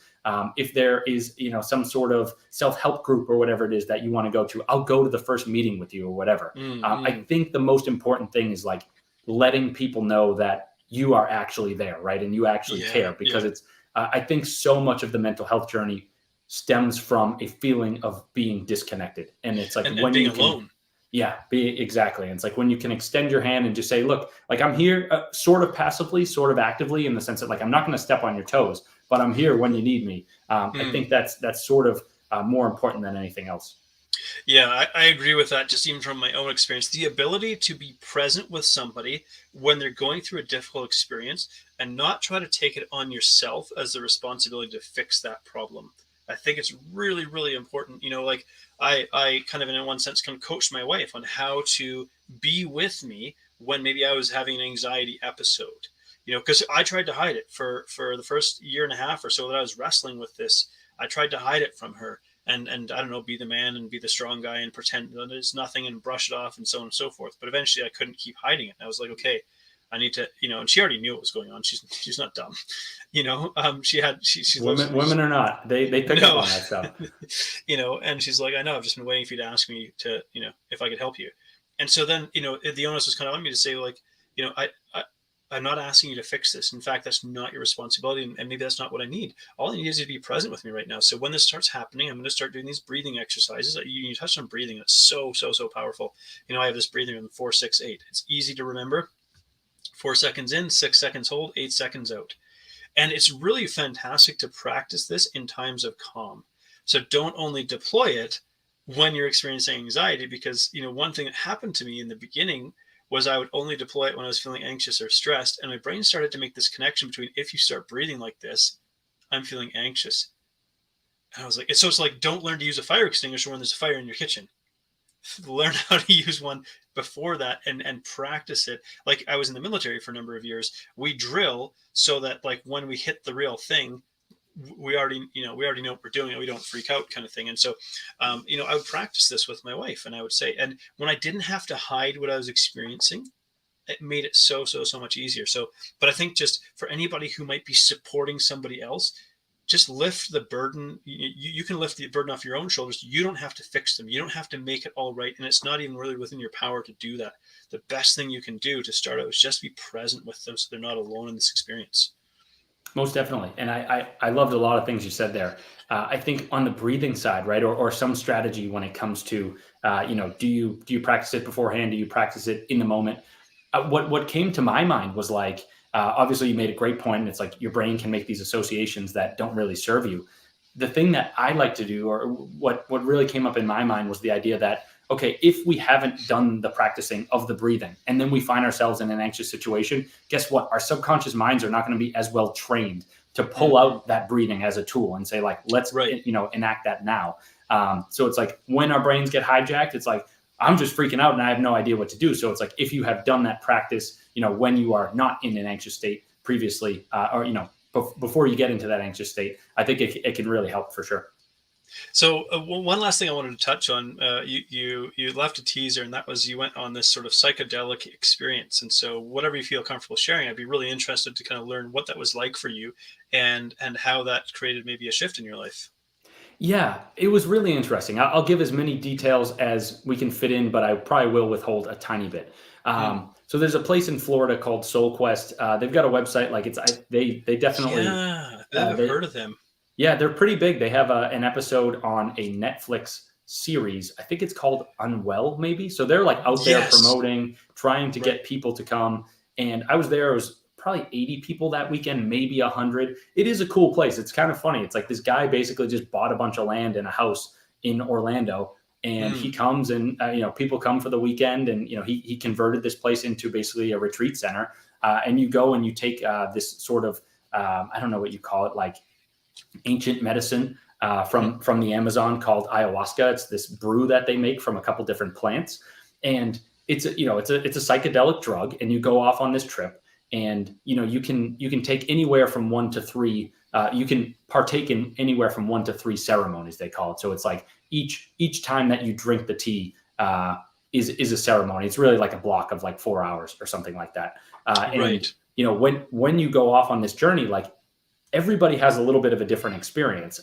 If there is, some sort of self-help group or whatever it is that you want to go to, I'll go to the first meeting with you or whatever. I think the most important thing is like letting people know that you are actually there, right? And you actually care, because it's, I think so much of the mental health journey stems from a feeling of being disconnected. And it's like, when being you can, alone. Yeah, exactly. And it's like when you can extend your hand and just say, look, like I'm here sort of passively, sort of actively, in the sense that like, I'm not going to step on your toes, but I'm here when you need me. I think that's sort of more important than anything else. Yeah, I agree with that, just even from my own experience. The ability to be present with somebody when they're going through a difficult experience and not try to take it on yourself as the responsibility to fix that problem. I think it's really, really important. Like I kind of, in one sense, kind of coached my wife on how to be with me when maybe I was having an anxiety episode, because I tried to hide it for the first year and a half or so that I was wrestling with this. I tried to hide it from her. and I don't know, be the man and be the strong guy and pretend that there's nothing and brush it off and so on and so forth. But eventually I couldn't keep hiding it. I was like, okay, I need to, and she already knew what was going on. She's not dumb, Women are not, they pick up on that stuff, and she's like, I know, I've just been waiting for you to ask me to, if I could help you. And so then, the onus was kind of on me to say, like, I'm not asking you to fix this. In fact, that's not your responsibility. And maybe that's not what I need. All I need is you to be present with me right now. So when this starts happening, I'm going to start doing these breathing exercises. You touched on breathing. It's so powerful. I have this breathing in 4, 6, 8. It's easy to remember. 4 seconds in, 6 seconds hold, 8 seconds out. And it's really fantastic to practice this in times of calm. So don't only deploy it when you're experiencing anxiety, because, one thing that happened to me in the beginning was I would only deploy it when I was feeling anxious or stressed. And my brain started to make this connection between, if you start breathing like this, I'm feeling anxious. And I was like, it's like, don't learn to use a fire extinguisher when there's a fire in your kitchen. Learn how to use one before that and practice it. Like, I was in the military for a number of years. We drill so that, like, when we hit the real thing, we already know what we're doing and we don't freak out, kind of thing. And so, I would practice this with my wife, and I would say, and when I didn't have to hide what I was experiencing, it made it so much easier. So, but I think just for anybody who might be supporting somebody else, just lift the burden. You can lift the burden off your own shoulders. You don't have to fix them. You don't have to make it all right. And it's not even really within your power to do that. The best thing you can do to start out is just be present with them so they're not alone in this experience. Most definitely. And I loved a lot of things you said there. I think on the breathing side, right, or some strategy when it comes to, do you practice it beforehand? Do you practice it in the moment? What came to my mind was like, obviously you made a great point, and it's like your brain can make these associations that don't really serve you. The thing that I like to do, or what really came up in my mind, was the idea that, okay, if we haven't done the practicing of the breathing and then we find ourselves in an anxious situation, guess what? Our subconscious minds are not going to be as well trained to pull out that breathing as a tool and say, like, let's, enact that now. So it's like when our brains get hijacked, it's like, I'm just freaking out and I have no idea what to do. So it's like, if you have done that practice, when you are not in an anxious state previously, before you get into that anxious state, I think it can really help for sure. So one last thing I wanted to touch on, you left a teaser, and that was you went on this sort of psychedelic experience. And so whatever you feel comfortable sharing, I'd be really interested to kind of learn what that was like for you and how that created maybe a shift in your life. Yeah, it was really interesting. I'll give as many details as we can fit in, but I probably will withhold a tiny bit. So there's a place in Florida called Soul Quest. They've got a website, like they definitely. Yeah, I've heard of them. Yeah, they're pretty big. They have an episode on a Netflix series. I think it's called Unwell, maybe. So they're like out there promoting, trying to get people to come. And I was there. It was probably 80 people that weekend, maybe 100. It is a cool place. It's kind of funny. It's like this guy basically just bought a bunch of land and a house in Orlando. And he comes and, people come for the weekend. And, he converted this place into basically a retreat center. And you go and you take this sort of, I don't know what you call it, like ancient medicine from the Amazon called ayahuasca. It's this brew that they make from a couple different plants. And it's a psychedelic drug. And you go off on this trip. And, you can take anywhere from 1 to 3. You can partake in anywhere from 1 to 3 ceremonies, they call it. So it's like each time that you drink the tea is a ceremony. It's really like a block of like 4 hours or something like that. And, when you go off on this journey, like everybody has a little bit of a different experience.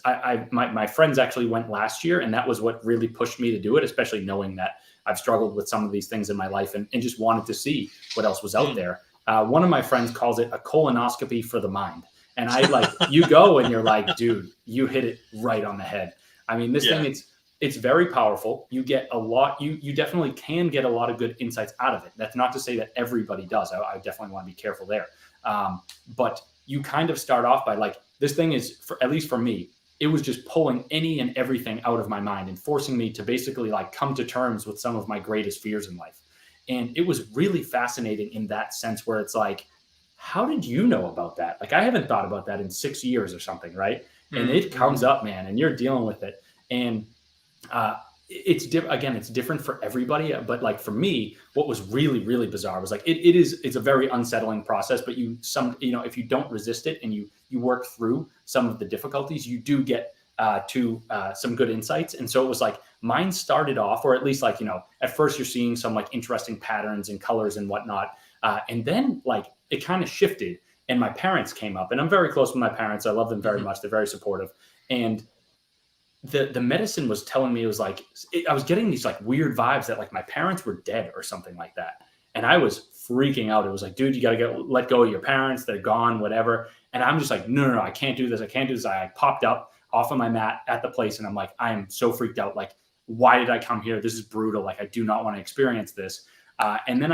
My friends actually went last year, and that was what really pushed me to do it, especially knowing that I've struggled with some of these things in my life and just wanted to see what else was out there. One of my friends calls it a colonoscopy for the mind. And you go and you're like, dude, you hit it right on the head. I mean, this thing, it's very powerful. You get a lot, you definitely can get a lot of good insights out of it. That's not to say that everybody does. I definitely want to be careful there. But you kind of start off by like, this thing is, at least for me, it was just pulling any and everything out of my mind and forcing me to basically like come to terms with some of my greatest fears in life. And it was really fascinating in that sense where it's like, how did you know about that? Like, I haven't thought about that in 6 years or something, right? And it comes up, man, and you're dealing with it. And it's different for everybody. But like for me, what was really, really bizarre was like, it's a very unsettling process, but if you don't resist it and you work through some of the difficulties, you do get to some good insights. And so it was like mine started off, or at least like, at first you're seeing some like interesting patterns and colors and whatnot. And then like it kind of shifted and my parents came up, and I'm very close with my parents. I love them very much. They're very supportive. And the medicine was telling me, it was like, I was getting these like weird vibes that like my parents were dead or something like that. And I was freaking out. It was like, dude, you got to let go of your parents. They're gone, whatever. And I'm just like, no, I can't do this. I can't do this. I popped up off of my mat at the place. And I'm like, I am so freaked out. Like, why did I come here? This is brutal. Like, I do not want to experience this. And then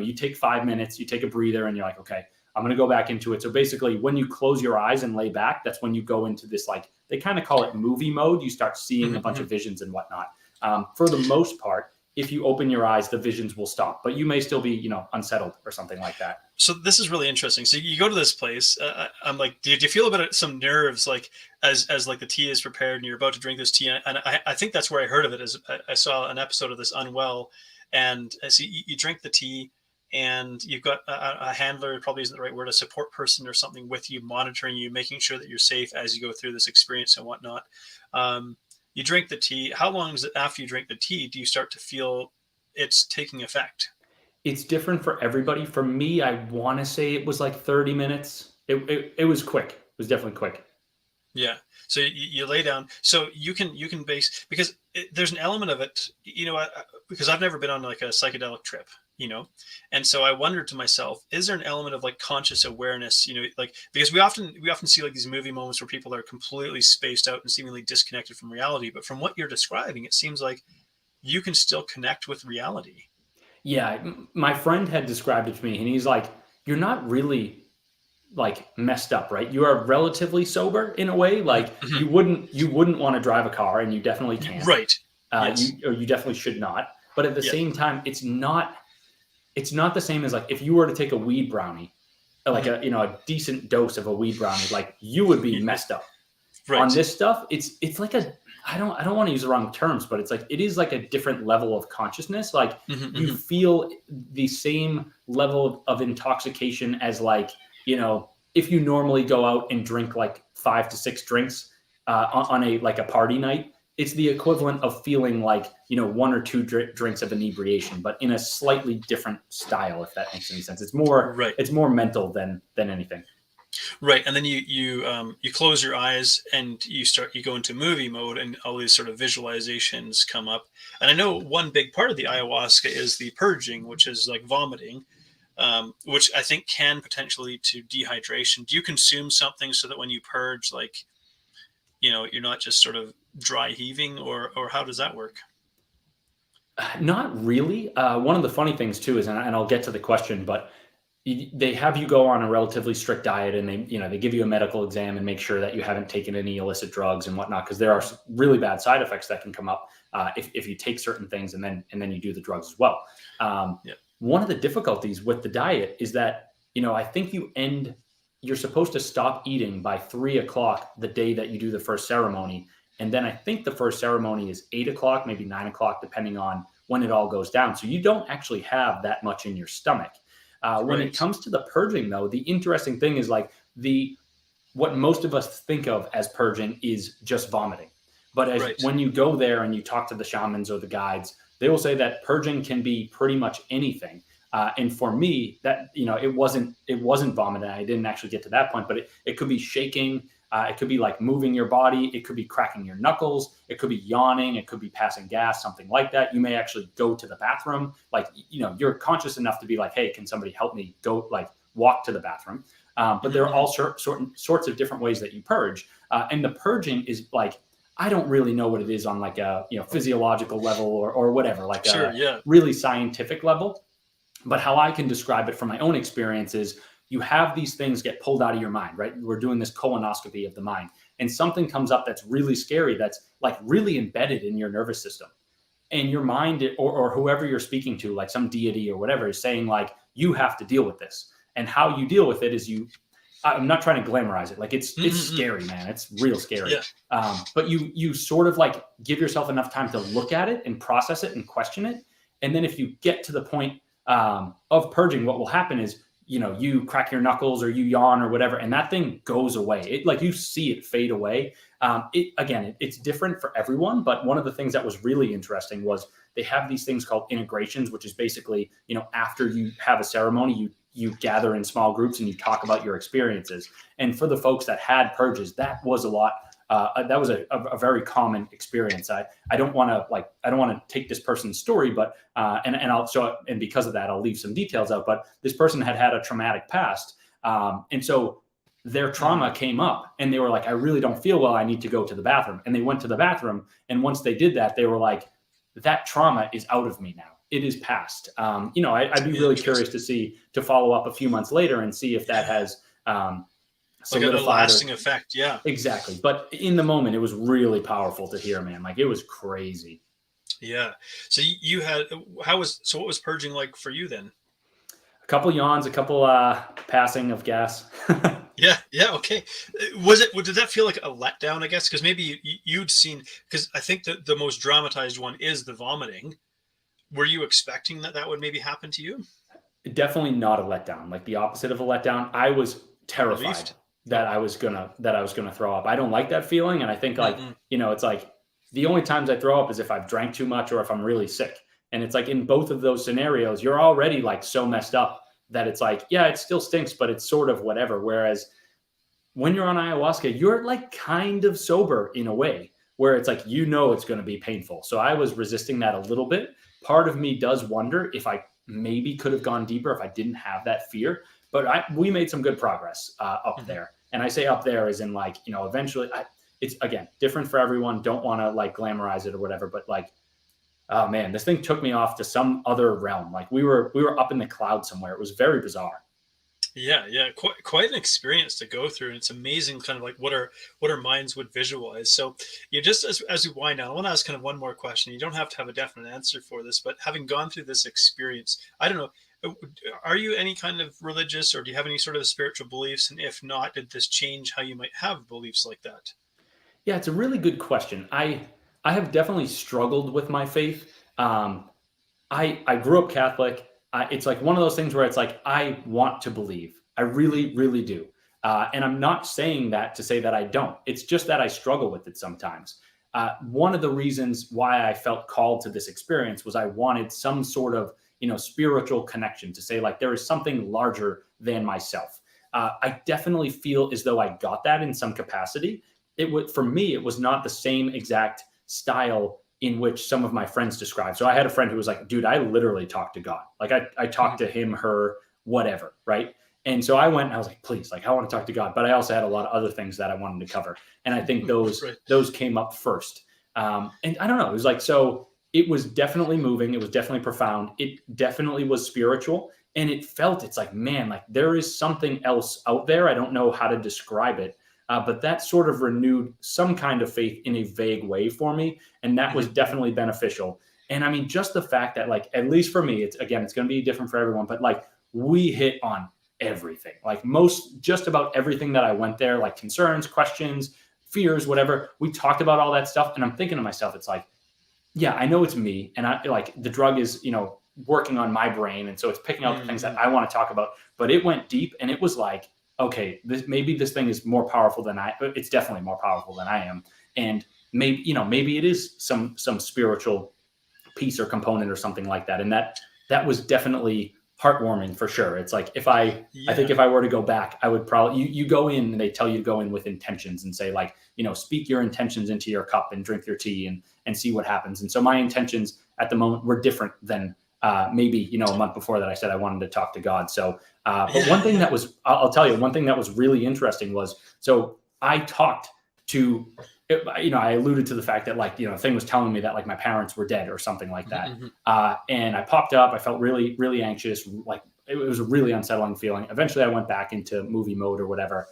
you take 5 minutes, you take a breather and you're like, okay, I'm going to go back into it. So basically when you close your eyes and lay back, that's when you go into this, like, they kind of call it movie mode. You start seeing a bunch of visions and whatnot. For the most part, if you open your eyes, the visions will stop, but you may still be, unsettled or something like that. So this is really interesting. So you go to this place. I'm like, do you feel a bit of some nerves, like as like the tea is prepared and you're about to drink this tea? And I think that's where I heard of it. Is I saw an episode of this Unwell, and I see you drink the tea, and you've got a handler, probably isn't the right word, a support person or something with you, monitoring you, making sure that you're safe as you go through this experience and whatnot. You drink the tea. How long is it after you drink the tea do you start to feel it's taking effect? It's different for everybody. For me, I want to say it was like 30 minutes. It was quick. It was definitely quick. Yeah. So you lay down. So you can base, because there's an element of it, because I've never been on like a psychedelic trip, and so I wondered to myself, is there an element of like conscious awareness, like, because we often see like these movie moments where people are completely spaced out and seemingly disconnected from reality. But from what you're describing, it seems like you can still connect with reality. Yeah. My friend had described it to me and he's like, you're not really like messed up, right? You are relatively sober in a way. Like you wouldn't want to drive a car, and you definitely can't. Right. Yes. You definitely should not. But at the same time, it's not the same as like if you were to take a weed brownie, like a decent dose of a weed brownie, like you would be messed up. Right. On this stuff, it's like I don't want to use the wrong terms, but it's like it is like a different level of consciousness. Like you feel the same level of intoxication as like, if you normally go out and drink like 5 to 6 drinks on a party night, it's the equivalent of feeling like, 1 or 2 drinks of inebriation, but in a slightly different style, if that makes any sense. It's more, It's more mental than anything. Right. And then you close your eyes and you go into movie mode, and all these sort of visualizations come up. And I know one big part of the ayahuasca is the purging, which is like vomiting, which I think can potentially lead to dehydration. Do you consume something so that when you purge, like, you're not just sort of dry heaving, or how does that work? Not really. One of the funny things too is, and I'll get to the question, but they have you go on a relatively strict diet, and they give you a medical exam and make sure that you haven't taken any illicit drugs and whatnot, because there are really bad side effects that can come up if you take certain things and then you do the drugs as well. One of the difficulties with the diet is that, I think you're supposed to stop eating by 3 o'clock the day that you do the first ceremony. And then I think the first ceremony is 8 o'clock, maybe 9 o'clock, depending on when it all goes down. So you don't actually have that much in your stomach. When it comes to the purging, though, the interesting thing is like what most of us think of as purging is just vomiting. But when you go there and you talk to the shamans or the guides, they will say that purging can be pretty much anything. And for me, that, it wasn't vomiting. I didn't actually get to that point, but it could be shaking. It could be like moving your body. It could be cracking your knuckles. It could be yawning. It could be passing gas, something like that. You may actually go to the bathroom. Like, you're conscious enough to be like, hey, can somebody help me go, like, walk to the bathroom? But there are all sorts of different ways that you purge. And the purging is like, I don't really know what it is on like a, physiological level or whatever, like really scientific level. But how I can describe it from my own experience is you have these things get pulled out of your mind, right? We're doing this colonoscopy of the mind, and something comes up that's really scary, that's like really embedded in your nervous system. And your mind or whoever you're speaking to, like some deity or whatever, is saying like, you have to deal with this. And how you deal with it is I'm not trying to glamorize it. Like it's scary, man. It's real scary. Yeah. But you sort of like give yourself enough time to look at it and process it and question it. And then if you get to the point of purging, what will happen is you crack your knuckles or you yawn or whatever, and that thing goes away. It like you see it fade away. It's different for everyone, but one of the things that was really interesting was they have these things called integrations, which is basically, after you have a ceremony, you gather in small groups and you talk about your experiences. And for the folks that had purges, that was a lot. That was a very common experience. I don't want to take this person's story, but and because of that, I'll leave some details out. But this person had a traumatic past, and so their trauma came up, and they were like, "I really don't feel well. I need to go to the bathroom." And they went to the bathroom, and once they did that, they were like, "That trauma is out of me now. It is past." I'd be really curious to follow up a few months later and see if that has. Like a lasting effect. Yeah, exactly. But in the moment, it was really powerful to hear, man. Like, it was crazy. Yeah. So what was purging like for you then? A couple yawns, a couple passing of gas. Yeah. Okay. Did that feel like a letdown, I guess? Because maybe you'd seen, because I think that the most dramatized one is the vomiting. Were you expecting that would maybe happen to you? Definitely not a letdown. Like the opposite of a letdown. I was terrified. Relieved. That I was gonna throw up. I don't like that feeling, and I think it's like the only times I throw up is if I've drank too much or if I'm really sick. And it's like in both of those scenarios, you're already like so messed up that it's like, yeah, it still stinks, but it's sort of whatever. Whereas when you're on ayahuasca, you're like kind of sober in a way where it's like it's going to be painful. So I was resisting that a little bit. Part of me does wonder if I maybe could have gone deeper if I didn't have that fear. But we made some good progress up there. And I say up there as in like, eventually it's, again, different for everyone. Don't want to like glamorize it or whatever. But like, oh man, this thing took me off to some other realm. Like we were up in the cloud somewhere. It was very bizarre. Yeah. Quite an experience to go through. And it's amazing kind of like what our minds would visualize. So just as we wind down, I want to ask kind of one more question. You don't have to have a definite answer for this, but having gone through this experience, I don't know, are you any kind of religious, or do you have any sort of spiritual beliefs? And if not, did this change how you might have beliefs like that? Yeah, it's a really good question. I have definitely struggled with my faith. I grew up Catholic. It's like one of those things where it's like, I want to believe. I really, really do. And I'm not saying that to say that I don't. It's just that I struggle with it sometimes. One of the reasons why I felt called to this experience was I wanted some sort of spiritual connection to say like there is something larger than myself. I definitely feel as though I got that in some capacity. For me, it was not the same exact style in which some of my friends described. So I had a friend who was like, dude, I literally talked to God. Like I talked to him, her, whatever. Right. And so I went and I was like, please, like I want to talk to God, but I also had a lot of other things that I wanted to cover. And I think those came up first. And I don't know, it was like, so it was definitely moving. It was definitely profound. It definitely was spiritual. And it's like, man, like there is something else out there. I don't know how to describe it. But that sort of renewed some kind of faith in a vague way for me. And that was definitely beneficial. And I mean, just the fact that like, at least for me, it's going to be different for everyone, but like we hit on everything, like just about everything that I went there, like concerns, questions, fears, whatever. We talked about all that stuff. And I'm thinking to myself, it's like, yeah, I know it's me. And I like the drug is, working on my brain. And so it's picking out the things that I want to talk about, but it went deep and it was like, okay, maybe this thing is more powerful than it's definitely more powerful than I am. And maybe it is some spiritual piece or component or something like that. And that was definitely heartwarming for sure. It's like, I think if I were to go back, I would probably, you go in and they tell you to go in with intentions and say like, speak your intentions into your cup and drink your tea and see what happens. And so my intentions at the moment were different than maybe, a month before that I said I wanted to talk to God. So, but one thing that was, I'll tell you, one thing that was really interesting was, so I talked to, I alluded to the fact that like, the thing was telling me that like my parents were dead or something like that. And I popped up, I felt really, really anxious. Like it was a really unsettling feeling. Eventually I went back into movie mode or whatever.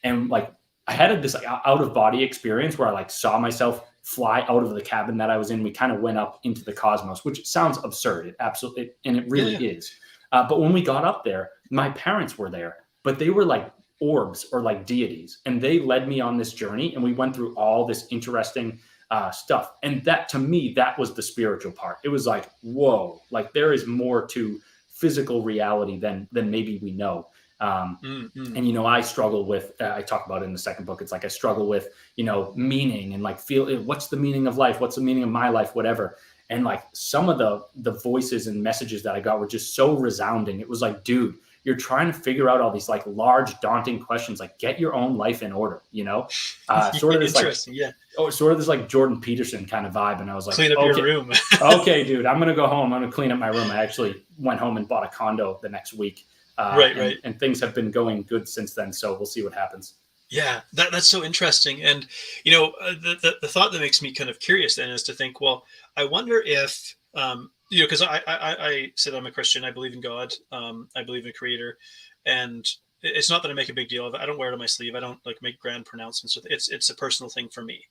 And like, I had this like, out of body experience where I like saw myself fly out of the cabin that I was in. We kind of went up into the cosmos, which sounds absurd. It absolutely, and it really is. But when we got up there, my parents were there, but they were like orbs or like deities. And they led me on this journey and we went through all this interesting stuff. And that to me, that was the spiritual part. It was like, whoa, like there is more to physical reality than maybe we know. And, you know, I struggle with, I talk about it in the second book. It's like, I struggle with, you know, meaning and like what's the meaning of life? What's the meaning of my life? Whatever. And like some of the voices and messages that I got were just so resounding. It was like, dude, you're trying to figure out all these like large, daunting questions, like get your own life in order, you know, sort of this sort of this like Jordan Peterson kind of vibe. And I was like, clean up your room. Okay, dude, I'm going to go home. I'm going to clean up my room. I actually went home and bought a condo the next week. Right. And things have been going good since then. So we'll see what happens. Yeah, that's so interesting. And, you know, the thought that makes me kind of curious then is to think, well, I wonder if, you know, because I said I'm a Christian. I believe in God. I believe in a creator. And it's not that I make a big deal of it. I don't wear it on my sleeve. I don't like make grand pronouncements. It's a personal thing for me.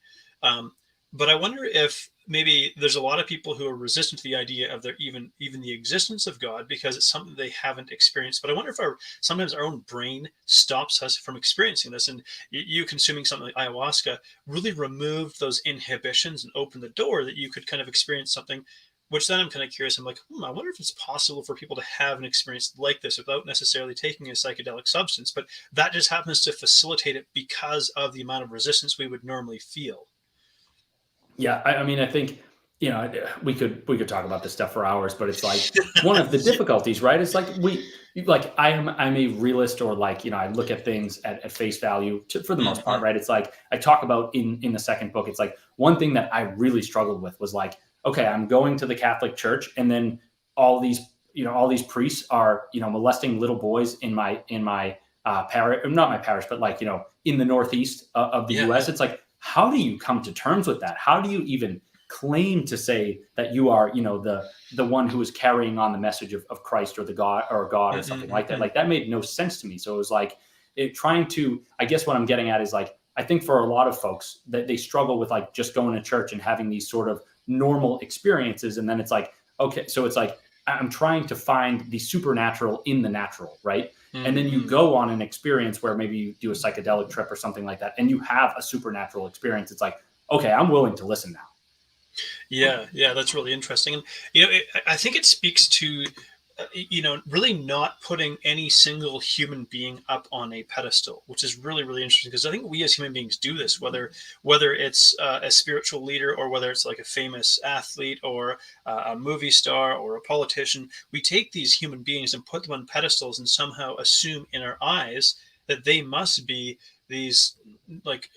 But I wonder if maybe there's a lot of people who are resistant to the idea of their even the existence of God because it's something they haven't experienced. But I wonder if sometimes our own brain stops us from experiencing this. And you consuming something like ayahuasca really removed those inhibitions and opened the door that you could kind of experience something, which then I'm kind of curious. I'm like, I wonder if it's possible for people to have an experience like this without necessarily taking a psychedelic substance. But that just happens to facilitate it because of the amount of resistance we would normally feel. Yeah, I mean, I think, you know, we could talk about this stuff for hours, but it's like one of the difficulties, right? It's like I'm a realist, or like, you know, I look at things at face value for the most part, right? It's like I talk about in the second book. It's like one thing that I really struggled with was like, okay, I'm going to the Catholic Church, and then all these priests are, you know, molesting little boys in my parish, not my parish, but like, you know, in the Northeast of the U.S. It's like, how do you come to terms with that? How do you even claim to say that you are, you know, the one who is carrying on the message of Christ or God or something like that? Like that made no sense to me. So it was like I guess what I'm getting at is like, I think for a lot of folks that they struggle with like just going to church and having these sort of normal experiences. And then it's like, okay, so it's like, I'm trying to find the supernatural in the natural, right? And then you go on an experience where maybe you do a psychedelic trip or something like that, and you have a supernatural experience. It's like, okay, I'm willing to listen now. Yeah, that's really interesting. And, you know, I think it speaks to, you know, really not putting any single human being up on a pedestal, which is really, really interesting, because I think we as human beings do this, whether it's a spiritual leader or whether it's like a famous athlete or a movie star or a politician. We take these human beings and put them on pedestals and somehow assume in our eyes that they must be these like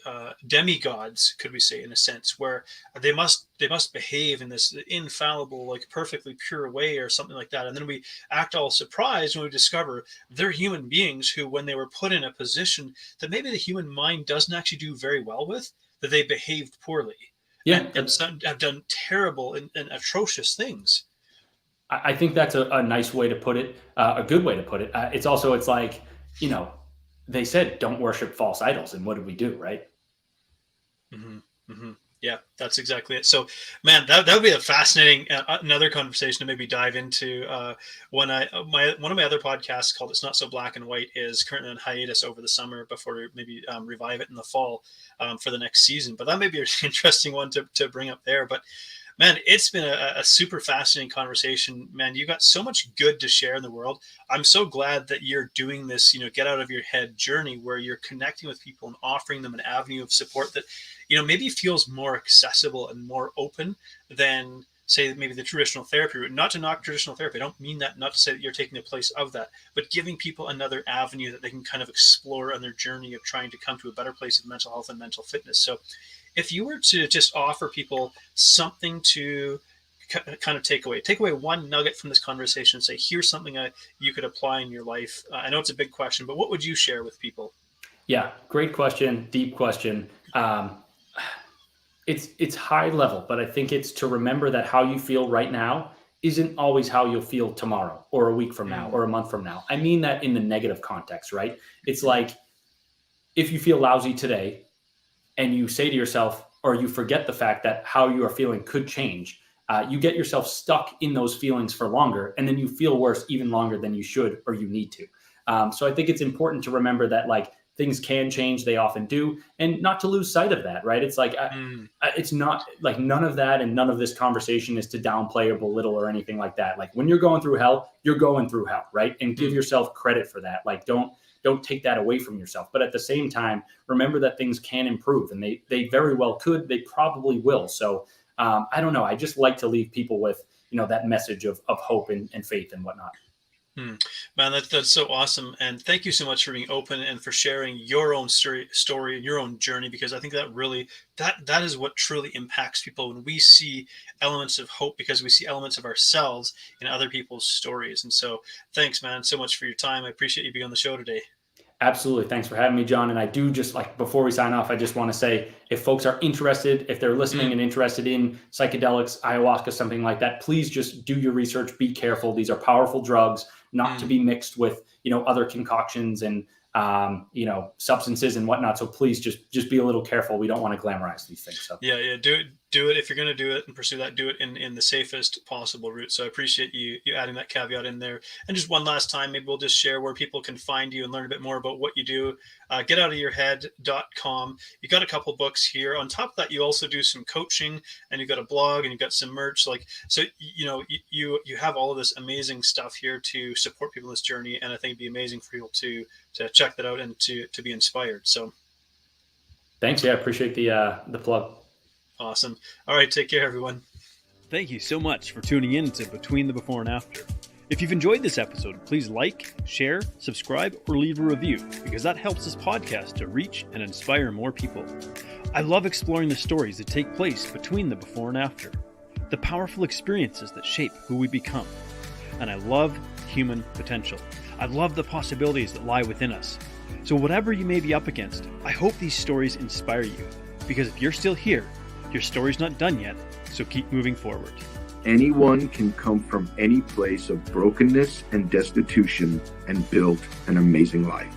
demigods, could we say, in a sense, where they must behave in this infallible, like perfectly pure way or something like that. And then we act all surprised when we discover they're human beings who, when they were put in a position that maybe the human mind doesn't actually do very well with, that they behaved poorly. And some have done terrible and atrocious things. I think that's a nice way to put it, a good way to put it. It's like, you know, they said, don't worship false idols. And what did we do? Right. Yeah, that's exactly it. So, man, that would be a fascinating, another conversation to maybe dive into. One of my other podcasts called It's Not So Black and White is currently on hiatus over the summer before we maybe revive it in the fall for the next season. But that may be an interesting one to bring up there. But man, it's been a super fascinating conversation. Man, you got so much good to share in the world. I'm so glad that you're doing this, you know, get out of your head journey where you're connecting with people and offering them an avenue of support that, you know, maybe feels more accessible and more open than, say, maybe the traditional therapy route. Not to knock traditional therapy. I don't mean that, not to say that you're taking the place of that, but giving people another avenue that they can kind of explore on their journey of trying to come to a better place of mental health and mental fitness. So if you were to just offer people something to kind of take away one nugget from this conversation and say, here's something you could apply in your life. I know it's a big question, but what would you share with people? Yeah, great question. Deep question. It's high level, but I think it's to remember that how you feel right now isn't always how you'll feel tomorrow or a week from now or a month from now. I mean that in the negative context, right? It's like, if you feel lousy today, and you say to yourself, or you forget the fact that how you are feeling could change, you get yourself stuck in those feelings for longer, and then you feel worse even longer than you should or you need to. So I think it's important to remember that, like, things can change. They often do. And not to lose sight of that, right? It's like, it's not like none of that. And none of this conversation is to downplay or belittle or anything like that. Like when you're going through hell, you're going through hell, right? And give yourself credit for that. Like don't take that away from yourself. But at the same time, remember that things can improve, and they very well could. They probably will. So I don't know. I just like to leave people with, that message of hope and faith and whatnot. Man, that's so awesome. And thank you so much for being open and for sharing your own story and your own journey, because I think that really, that is what truly impacts people when we see elements of hope, because we see elements of ourselves in other people's stories. And so thanks, man, so much for your time. I appreciate you being on the show today. Absolutely. Thanks for having me, John. And I do just before we sign off, I just want to say, if folks are interested, if they're listening and interested in psychedelics, ayahuasca, something like that, please just do your research. Be careful. These are powerful drugs, not to be mixed with, other concoctions and, substances and whatnot. So please just be a little careful. We don't want to glamorize these things. So. Yeah. Do it. If you're going to do it and pursue that, do it in the safest possible route. So I appreciate you adding that caveat in there. And just one last time, maybe we'll just share where people can find you and learn a bit more about what you do. Getoutofyourhead.com. You got a couple books here. On top of that, you also do some coaching, and you got a blog, and you got some merch. So you have all of this amazing stuff here to support people in this journey. And I think it'd be amazing for people to check that out and to be inspired. So thanks. Yeah, I appreciate the plug. Awesome. All right. Take care, everyone. Thank you so much for tuning in to Between the Before and After. If you've enjoyed this episode, please like, share, subscribe, or leave a review, because that helps this podcast to reach and inspire more people. I love exploring the stories that take place between the before and after, the powerful experiences that shape who we become. And I love human potential. I love the possibilities that lie within us. So whatever you may be up against, I hope these stories inspire you, because if you're still here, your story's not done yet, so keep moving forward. Anyone can come from any place of brokenness and destitution and build an amazing life.